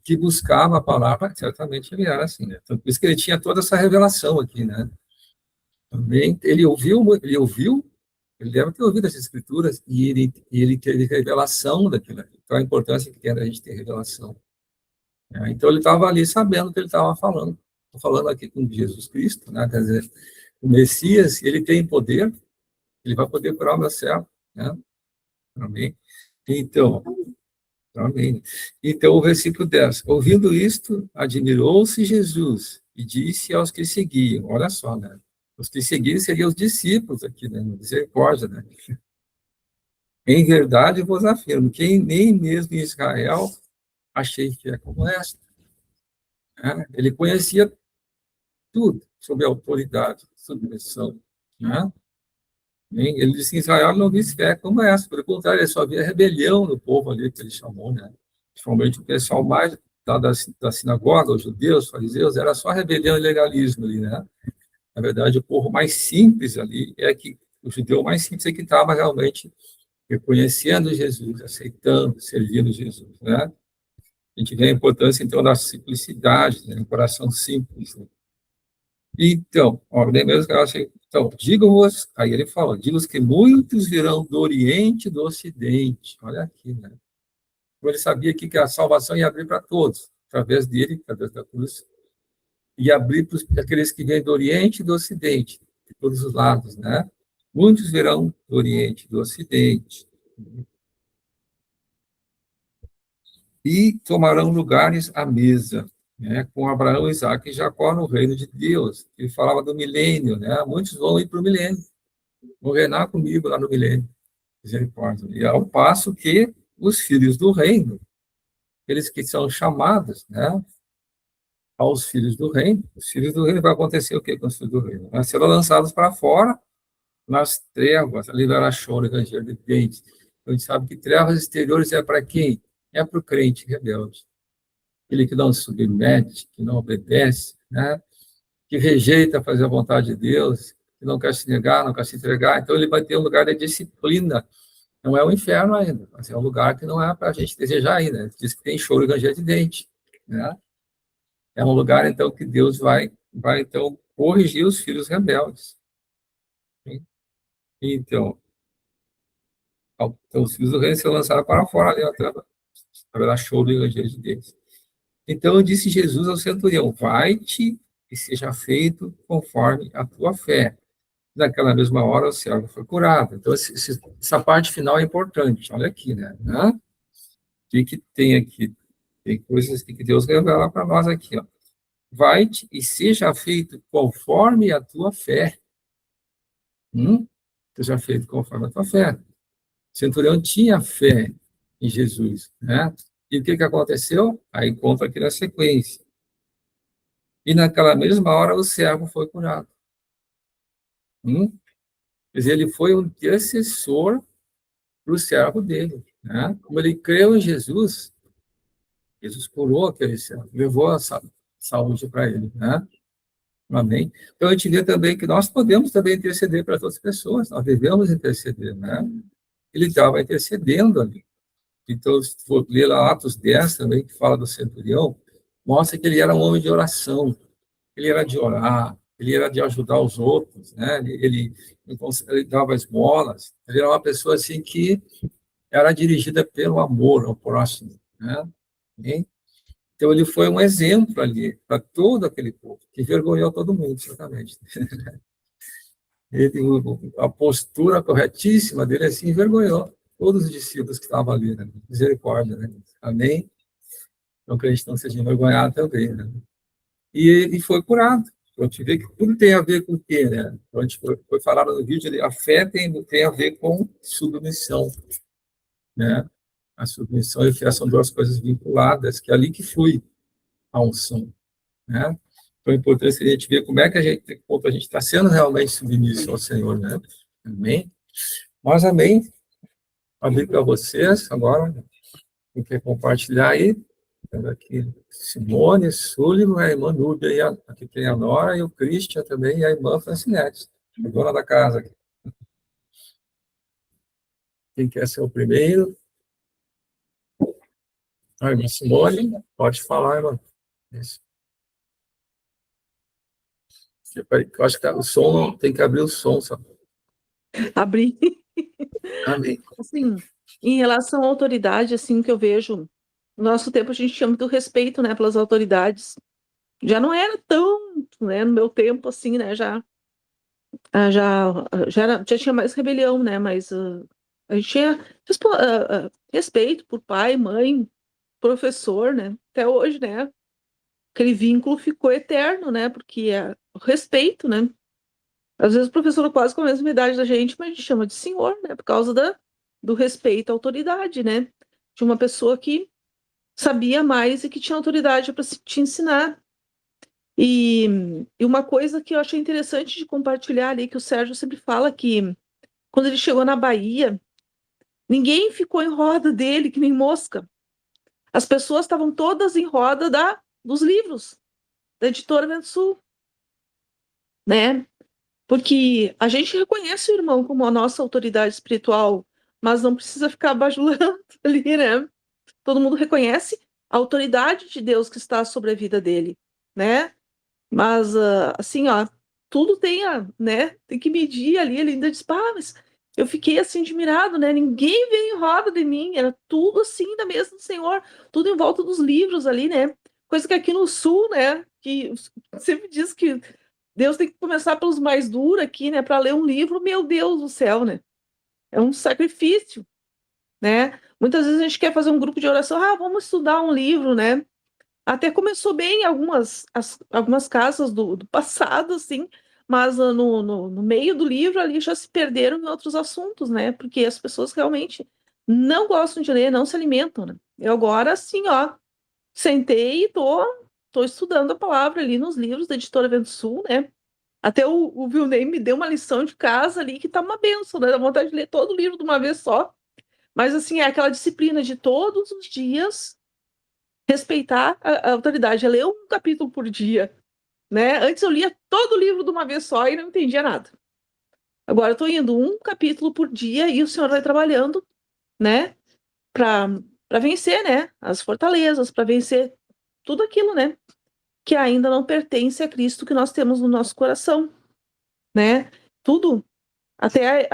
que buscava a palavra, certamente ele era assim, né? Então, por isso que ele tinha toda essa revelação aqui, né? Também ele deve ter ouvido as escrituras e ele teve revelação daquilo. Então, a importância que tem a gente ter revelação, né? Então, ele estava ali sabendo o que ele estava falando. Estou falando aqui com Jesus Cristo, né? Quer dizer, o Messias, ele tem poder, ele vai poder curar o meu servo, né? Amém? Então, amém. Então, o versículo 10. Ouvindo isto, admirou-se Jesus e disse aos que seguiam, olha só, né? Os que seguiam seriam os discípulos aqui, né? Misericórdia, né? Em verdade vos afirmo que nem mesmo em Israel achei fé como esta, né? Ele conhecia tudo sobre a autoridade, submissão, né? Ele disse que em Israel não vi fé como essa, pelo contrário, ele só via rebelião no povo ali, que ele chamou, né? Principalmente o pessoal mais da sinagoga, os judeus, os fariseus, era só rebelião e legalismo ali, né? Na verdade, o povo mais simples ali o judeu mais simples é que estava realmente reconhecendo Jesus, aceitando, servindo Jesus, né? A gente vê a importância, então, da simplicidade, né? Um coração simples, né? Então, nem mesmo que eu achei. Então, digo-vos, aí ele fala, digo-vos que muitos virão do Oriente e do Ocidente. Olha aqui, né? Ele sabia aqui que a salvação ia abrir para todos, através dele, através da cruz, e abrir para aqueles que vêm do Oriente e do Ocidente, de todos os lados, né? Muitos virão do Oriente e do Ocidente, e tomarão lugares à mesa, né, com Abraão, Isaac e Jacó no reino de Deus. Ele falava do milênio, né? Muitos vão ir para o milênio, vão reinar comigo lá no milênio, misericórdia. E ao passo que os filhos do reino, aqueles que são chamados, né, aos filhos do reino, os filhos do reino, vai acontecer o que com os filhos do reino? Vai ser lançados para fora, nas trevas, ali verá choro e ranger de dentes. A gente sabe que trevas exteriores é para quem? É para o crente rebelde. Aquele que não se submete, que não obedece, né? Que rejeita fazer a vontade de Deus, que não quer se negar, não quer se entregar. Então, ele vai ter um lugar de disciplina. Não é o inferno ainda, mas é um lugar que não é para a gente desejar ainda. Diz que tem choro e ranger de dente, né? É um lugar, então, que Deus vai então, corrigir os filhos rebeldes. Então, os filhos do reino se lançaram para fora, ali, haverá choro e ranger de dentes. Então, disse Jesus ao centurião, vai-te e seja feito conforme a tua fé. Naquela mesma hora, o servo foi curado. Então, essa parte final é importante. Olha aqui, né? O que tem aqui? Tem coisas que Deus revela para nós aqui, ó. Vai-te e seja feito conforme a tua fé. Seja feito conforme a tua fé. O centurião tinha fé em Jesus, né? E o que aconteceu? Aí conta aqui na sequência. E naquela mesma hora o servo foi curado. Quer dizer, ele foi um intercessor para o servo dele, né? Como ele creu em Jesus, Jesus curou aquele servo, levou a saúde para ele, né? Amém? Então, a gente vê também que nós podemos também interceder para outras pessoas, nós devemos interceder, né? Ele estava intercedendo ali. Então, se for ler lá Atos 10 também, que fala do centurião, mostra que ele era um homem de oração, ele era de orar, ele era de ajudar os outros, né? Ele dava esmolas, ele era uma pessoa assim que era dirigida pelo amor ao próximo, né? Então, ele foi um exemplo ali para todo aquele povo, que envergonhou todo mundo, certamente. A postura corretíssima dele assim envergonhou todos os discípulos que estavam ali, né? Misericórdia, né? Amém? Então, que a gente não seja envergonhado também, né? E foi curado. Então, a gente vê que tudo tem a ver com o quê, né? Então, a gente foi falado no vídeo ali, a fé tem a ver com submissão, né? A submissão e a fé são duas coisas vinculadas, que é ali que flui a unção, né? Então, é importante a gente ver como é que a gente está sendo realmente submisso ao Senhor, né? Amém? Mas, amém. Abrir para vocês agora, quem quer compartilhar aí, aqui Simone, Sullivan, a irmã Núbia, aqui tem a Nora e o Christian também, e a irmã Francinete, a dona da casa aqui. Quem quer ser o primeiro? A irmã Simone, pode falar, irmã. Isso. Eu acho que o som, tem que abrir o som, só. Abrir. Amém. Assim, em relação à autoridade, assim, que eu vejo, no nosso tempo a gente tinha muito respeito, né, pelas autoridades. Já não era tão, né, no meu tempo, assim, né, já tinha mais rebelião, né, mas a gente tinha respeito por pai, mãe, professor, né, até hoje, né, aquele vínculo ficou eterno, né, porque é o respeito, né. Às vezes o professor é quase com a mesma idade da gente, mas a gente chama de senhor, né, por causa do respeito à autoridade, né, de uma pessoa que sabia mais e que tinha autoridade para te ensinar. E uma coisa que eu achei interessante de compartilhar ali, que o Sérgio sempre fala que quando ele chegou na Bahia, ninguém ficou em roda dele, que nem mosca. As pessoas estavam todas em roda dos livros, da editora Vento Sul, né? Porque a gente reconhece o irmão como a nossa autoridade espiritual, mas não precisa ficar bajulando ali, né? Todo mundo reconhece a autoridade de Deus que está sobre a vida dele, né? Mas, assim, ó, tudo né? Tem que medir ali. Ele ainda diz, mas eu fiquei assim admirado, né? Ninguém veio em roda de mim, era tudo assim da mesa do Senhor, tudo em volta dos livros ali, né? Coisa que aqui no Sul, né? Que sempre diz que Deus tem que começar pelos mais duros aqui, né? Para ler um livro, meu Deus do céu, né? É um sacrifício, né? Muitas vezes a gente quer fazer um grupo de oração, vamos estudar um livro, né? Até começou bem em algumas casas do passado, assim, mas no meio do livro ali já se perderam em outros assuntos, né? Porque as pessoas realmente não gostam de ler, não se alimentam, né? Eu agora, assim, ó, sentei e tô estudando a palavra ali nos livros da Editora Vento Sul, né? Até o Vilney me deu uma lição de casa ali que tá uma benção, né? Dá vontade de ler todo o livro de uma vez só. Mas, assim, é aquela disciplina de todos os dias respeitar a autoridade, é ler um capítulo por dia, né? Antes eu lia todo o livro de uma vez só e não entendia nada. Agora eu estou indo um capítulo por dia e o Senhor vai trabalhando, né? Para vencer, né? As fortalezas, para vencer tudo aquilo, né? Que ainda não pertence a Cristo que nós temos no nosso coração, né? Tudo, até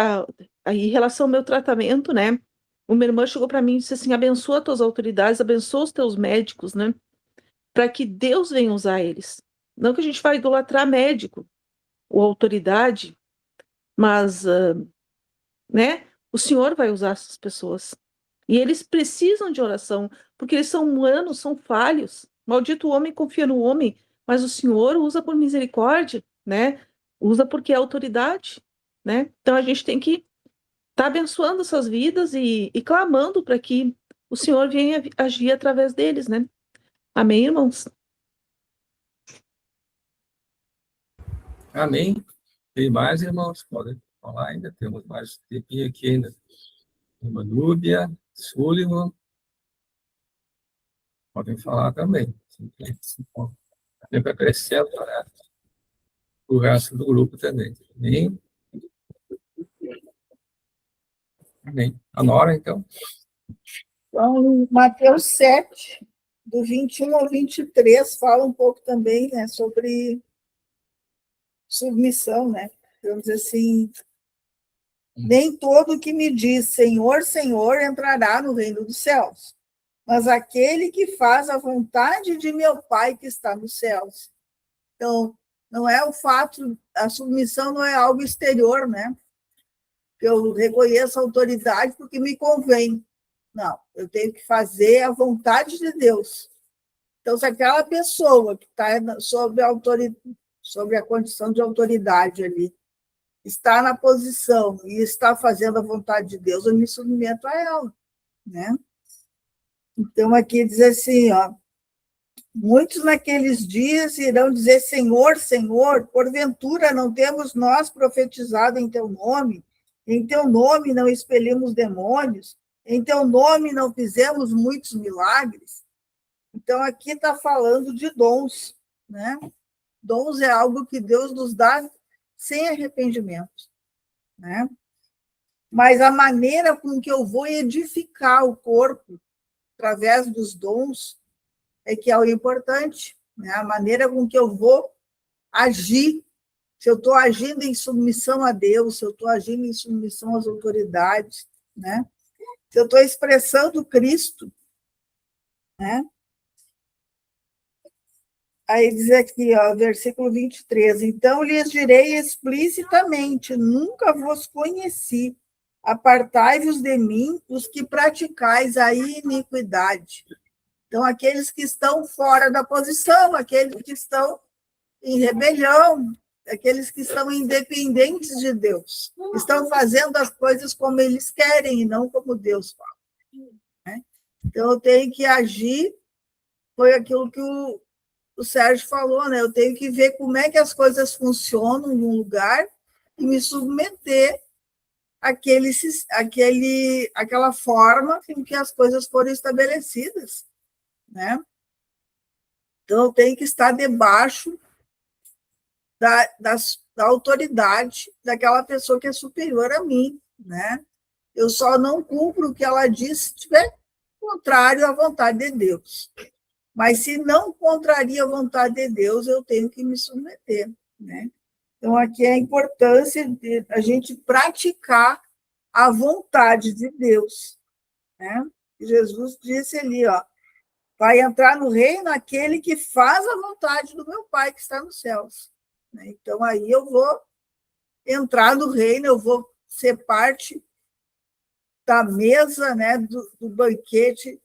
em relação ao meu tratamento, né? Uma irmã chegou para mim e disse assim: abençoa as tuas autoridades, abençoa os teus médicos, né? Para que Deus venha usar eles. Não que a gente vai idolatrar médico ou autoridade, mas, né, o Senhor vai usar essas pessoas. E eles precisam de oração, porque eles são humanos, são falhos. Maldito o homem confia no homem, mas o Senhor usa por misericórdia, né? Usa porque é autoridade, né? Então a gente tem que estar abençoando essas vidas e clamando para que o Senhor venha agir através deles, né? Amém, irmãos? Amém. Tem mais, irmãos? Podem falar ainda, temos mais tempinho aqui ainda. Irmã Núbia, Sullivan, podem falar também. Sempre acrescenta, né? O resto do grupo também. Amém? Amém. A Nora, então. Então, Mateus 7, do 21 ao 23, fala um pouco também, né, sobre submissão, né? Vamos dizer assim, nem todo que me diz Senhor, Senhor entrará no reino dos céus, mas aquele que faz a vontade de meu Pai que está nos céus. Então, não é o fato, a submissão não é algo exterior, né? Que eu reconheço a autoridade porque me convém. Não, eu tenho que fazer a vontade de Deus. Então, se aquela pessoa que está sobre a condição de autoridade ali, está na posição e está fazendo a vontade de Deus, eu me submeto a ela, né? Então, aqui diz assim, ó, muitos naqueles dias irão dizer, Senhor, Senhor, porventura não temos nós profetizado em teu nome? Em teu nome não expelimos demônios? Em teu nome não fizemos muitos milagres? Então, aqui está falando de dons, né? Dons é algo que Deus nos dá sem arrependimento, né? Mas a maneira com que eu vou edificar o corpo através dos dons é que é o importante, né? A maneira com que eu vou agir, se eu estou agindo em submissão a Deus, se eu estou agindo em submissão às autoridades, né? Se eu estou expressando Cristo, né? Aí diz aqui, ó, versículo 23, então lhes direi explicitamente, nunca vos conheci, apartai-vos de mim, os que praticais a iniquidade. Então, aqueles que estão fora da posição, aqueles que estão em rebelião, aqueles que estão independentes de Deus, estão fazendo as coisas como eles querem e não como Deus fala, né? Então, eu tenho que agir, foi aquilo que o Sérgio falou, né? Eu tenho que ver como é que as coisas funcionam num lugar e me submeter àquela forma em que as coisas foram estabelecidas, né? Então, eu tenho que estar debaixo da autoridade daquela pessoa que é superior a mim, né? Eu só não cumpro o que ela diz se estiver contrário à vontade de Deus. Mas se não contraria a vontade de Deus, eu tenho que me submeter, né? Então, aqui é a importância de a gente praticar a vontade de Deus, né? Jesus disse ali, ó, vai entrar no reino aquele que faz a vontade do meu Pai que está nos céus. Então, aí eu vou entrar no reino, eu vou ser parte da mesa, né, do banquete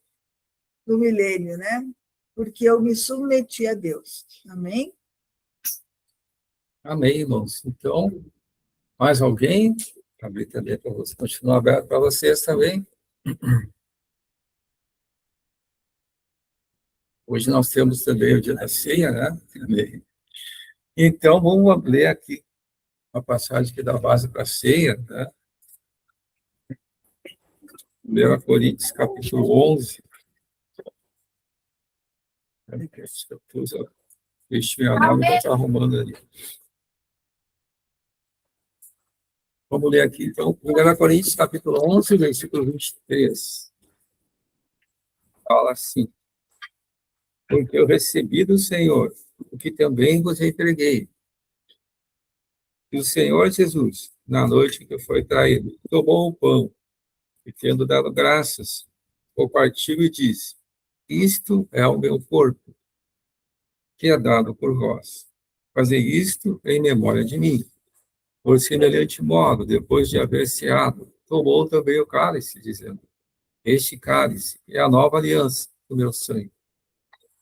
do milênio, né? Porque eu me submeti a Deus. Amém? Amém, irmãos. Então, mais alguém? Abrir também para você. Continua aberto para vocês também. Hoje nós temos também o dia da ceia, né? Também. Então, vamos ler aqui uma passagem que dá base para a ceia, né? 1 Coríntios, capítulo 11. Deixa eu ver, já está arrumando ali. Vamos ler aqui, então, 1 Coríntios, capítulo 11, versículo 23. Fala assim: porque eu recebi do Senhor o que também vos entreguei. E o Senhor Jesus, na noite que foi traído, tomou o pão e, tendo dado graças, o partiu e disse: isto é o meu corpo, que é dado por vós. Fazei isto em memória de mim. Por semelhante modo, depois de haver ceado, tomou também o cálice, dizendo: Este cálice é a nova aliança do meu sangue.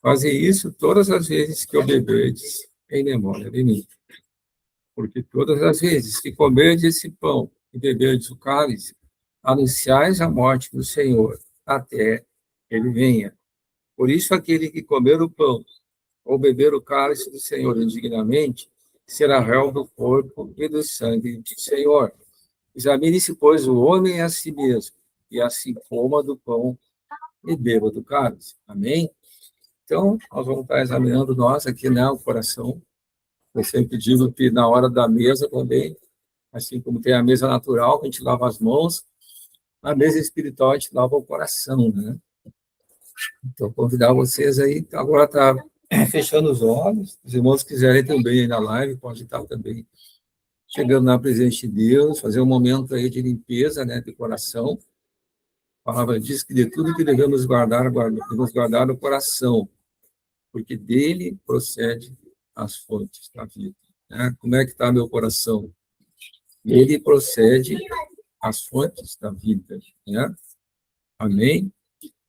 Fazei isso todas as vezes que o beberdes em memória de mim. Porque todas as vezes que comerdes esse pão e beberdes o cálice, anunciais a morte do Senhor, até ele venha. Por isso, aquele que comer o pão ou beber o cálice do Senhor indignamente, será réu do corpo e do sangue do Senhor. Examine-se, pois, o homem a si mesmo, e assim coma do pão e beba do cálice. Amém? Então, nós vamos estar examinando nós aqui, né, o coração. Eu sempre digo que na hora da mesa também, assim como tem a mesa natural, que a gente lava as mãos, a mesa espiritual a gente lava o coração, né? Então, convidar vocês aí, agora está fechando os olhos, os irmãos quiserem também aí na live, pode estar também chegando na presença de Deus, fazer um momento aí de limpeza, né, de coração. A palavra diz que de tudo que devemos devemos guardar no coração, porque dele procede as fontes da vida. Né? Como é que está meu coração? Ele procede as fontes da vida. Né? Amém?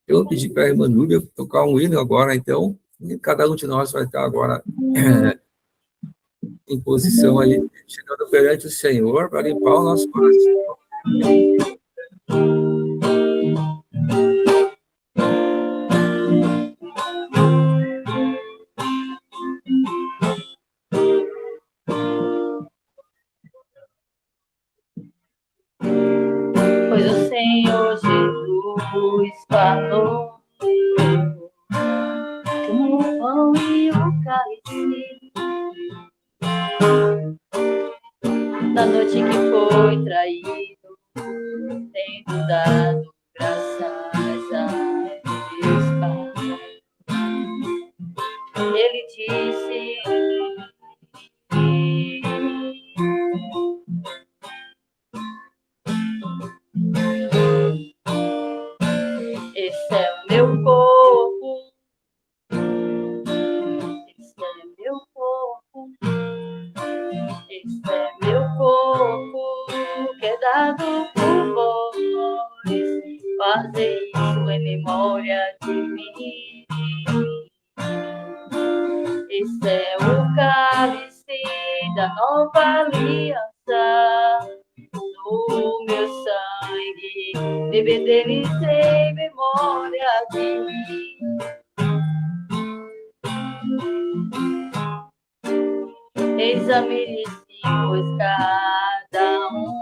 Eu pedi para a irmã Núbia tocar um hino agora, então, e cada um de nós vai estar agora em posição aí, chegando perante o Senhor para limpar o nosso coração. Pois o Senhor Jesus falou, o pão e o cálice, na noite que foi traído, tendo dado graças a Deus Pai. Ele disse: Esse é o meu corpo, esse é meu corpo, esse é meu corpo, que é dado por vós. Fazei isso em memória de mim. Esse é o cálice da nova aliança, do meu sangue, beber dele em memória de mim. Examine-se, pois cada um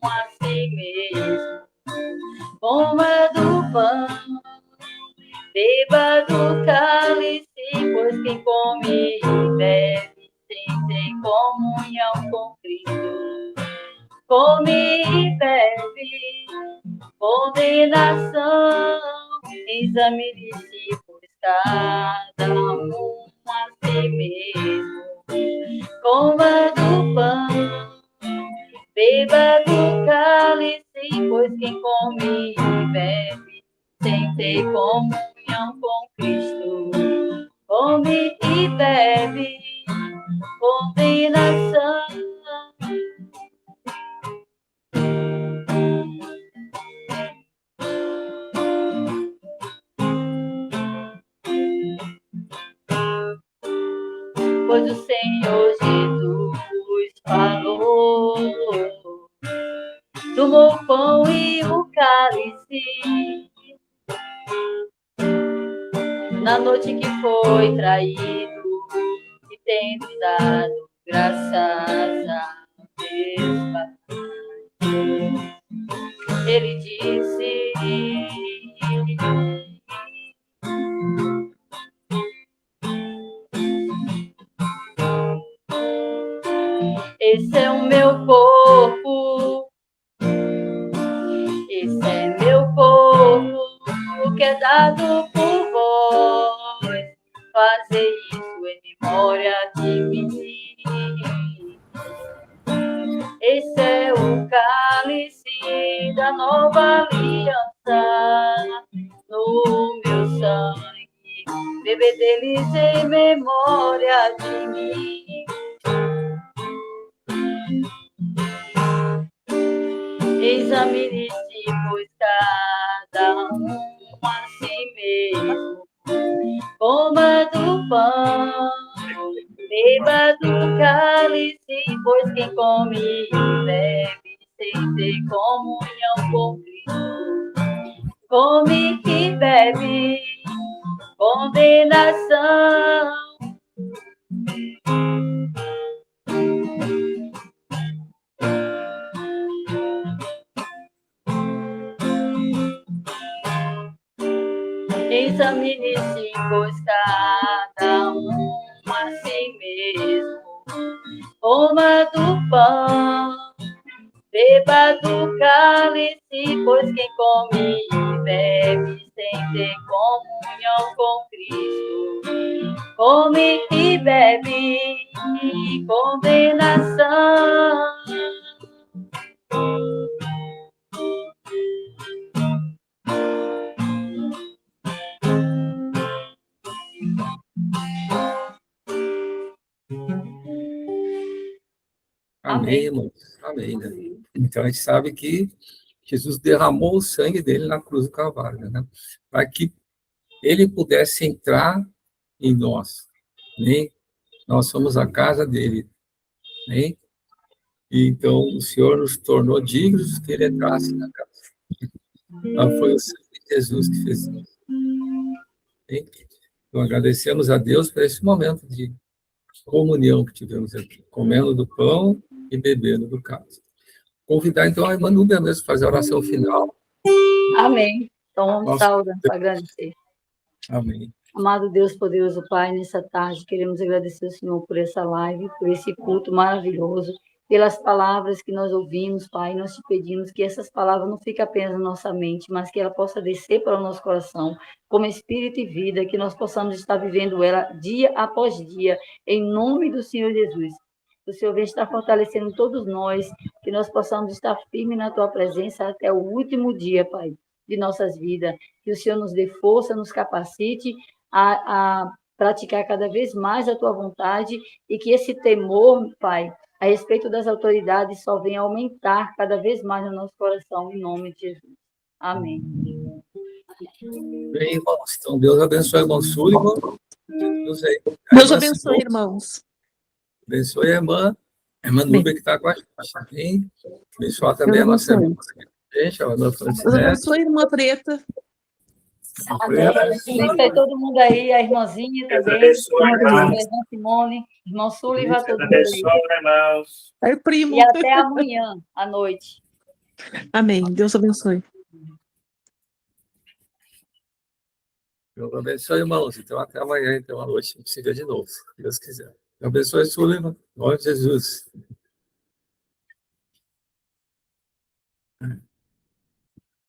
a si mesmo, coma do pão, beba do cálice, pois quem come e bebe tem comunhão com Cristo. Come e bebe, condenação, examine-se, pois cada um a si mesmo, coma do pão, beba do cálice, pois quem come e bebe tem comunhão com Cristo. Come e bebe, condenação. Pois o Senhor Jesus falou, tomou o pão e o cálice, na noite que foi traído, e tendo dado graças a Deus Pai, ele disse: Esse é o meu corpo, esse é meu corpo, que é dado por vós. Fazei isso em memória de mim. Esse é o cálice da nova aliança, no meu sangue, beber deles em memória de mim. Examine-se, pois cada um a si mesmo. Coma do pão, beba do cálice, pois quem come e bebe sem ter comunhão com Cristo, come e bebe condenação. Examine-se, pois cada um a si mesmo. Coma do pão, beba do cálice, pois quem come e bebe sem ter comunhão com Cristo, come e bebe condenação. Amém, irmãos. Amém, né? Então, a gente sabe que Jesus derramou o sangue dele na cruz do Calvário, né? Para que ele pudesse entrar em nós, né? Nós somos a casa dele, né? E então, o Senhor nos tornou dignos que ele entrasse na casa. Então, foi o sangue de Jesus que fez isso. Né? Então, agradecemos a Deus por esse momento de comunhão que tivemos aqui, comendo do pão e bebendo do cálice. Convidar, então, a irmã Núbia mesmo fazer a oração final. Amém. Então, vamos Nossa. saudar para agradecer. Amém. Amado Deus, poderoso Pai, nessa tarde queremos agradecer ao Senhor por essa live, por esse culto maravilhoso, pelas palavras que nós ouvimos, Pai. Nós te pedimos que essas palavras não fiquem apenas na nossa mente, mas que ela possa descer para o nosso coração, como espírito e vida, que nós possamos estar vivendo ela dia após dia, em nome do Senhor Jesus. O Senhor vem estar fortalecendo todos nós, que nós possamos estar firmes na Tua presença até o último dia, Pai, de nossas vidas. Que o Senhor nos dê força, nos capacite a praticar cada vez mais a Tua vontade e que esse temor, Pai, a respeito das autoridades só venha aumentar cada vez mais no nosso coração, em nome de Jesus. Amém. Bem, irmãos, então Deus abençoe o irmão Sullivan. Deus abençoe, irmãos. Abençoe a irmã Núbia que está com a gente. Amém. Abençoe também a nossa irmã. Gente, a irmã Deus Francinete. abençoe, irmã Preta. Abençoe todo mundo aí, a irmãzinha também, abençoe, a irmãos. irmã Simone, irmão Sullivan, todo mundo Abençoe, aí. irmãos. Aí, primo. E até amanhã, à noite. Amém. Deus abençoe. Deus abençoe, irmãos. Então, até amanhã, então, à noite, a gente se vê de novo, se Deus quiser. Deus abençoe, Sullivan. Em nome de Jesus.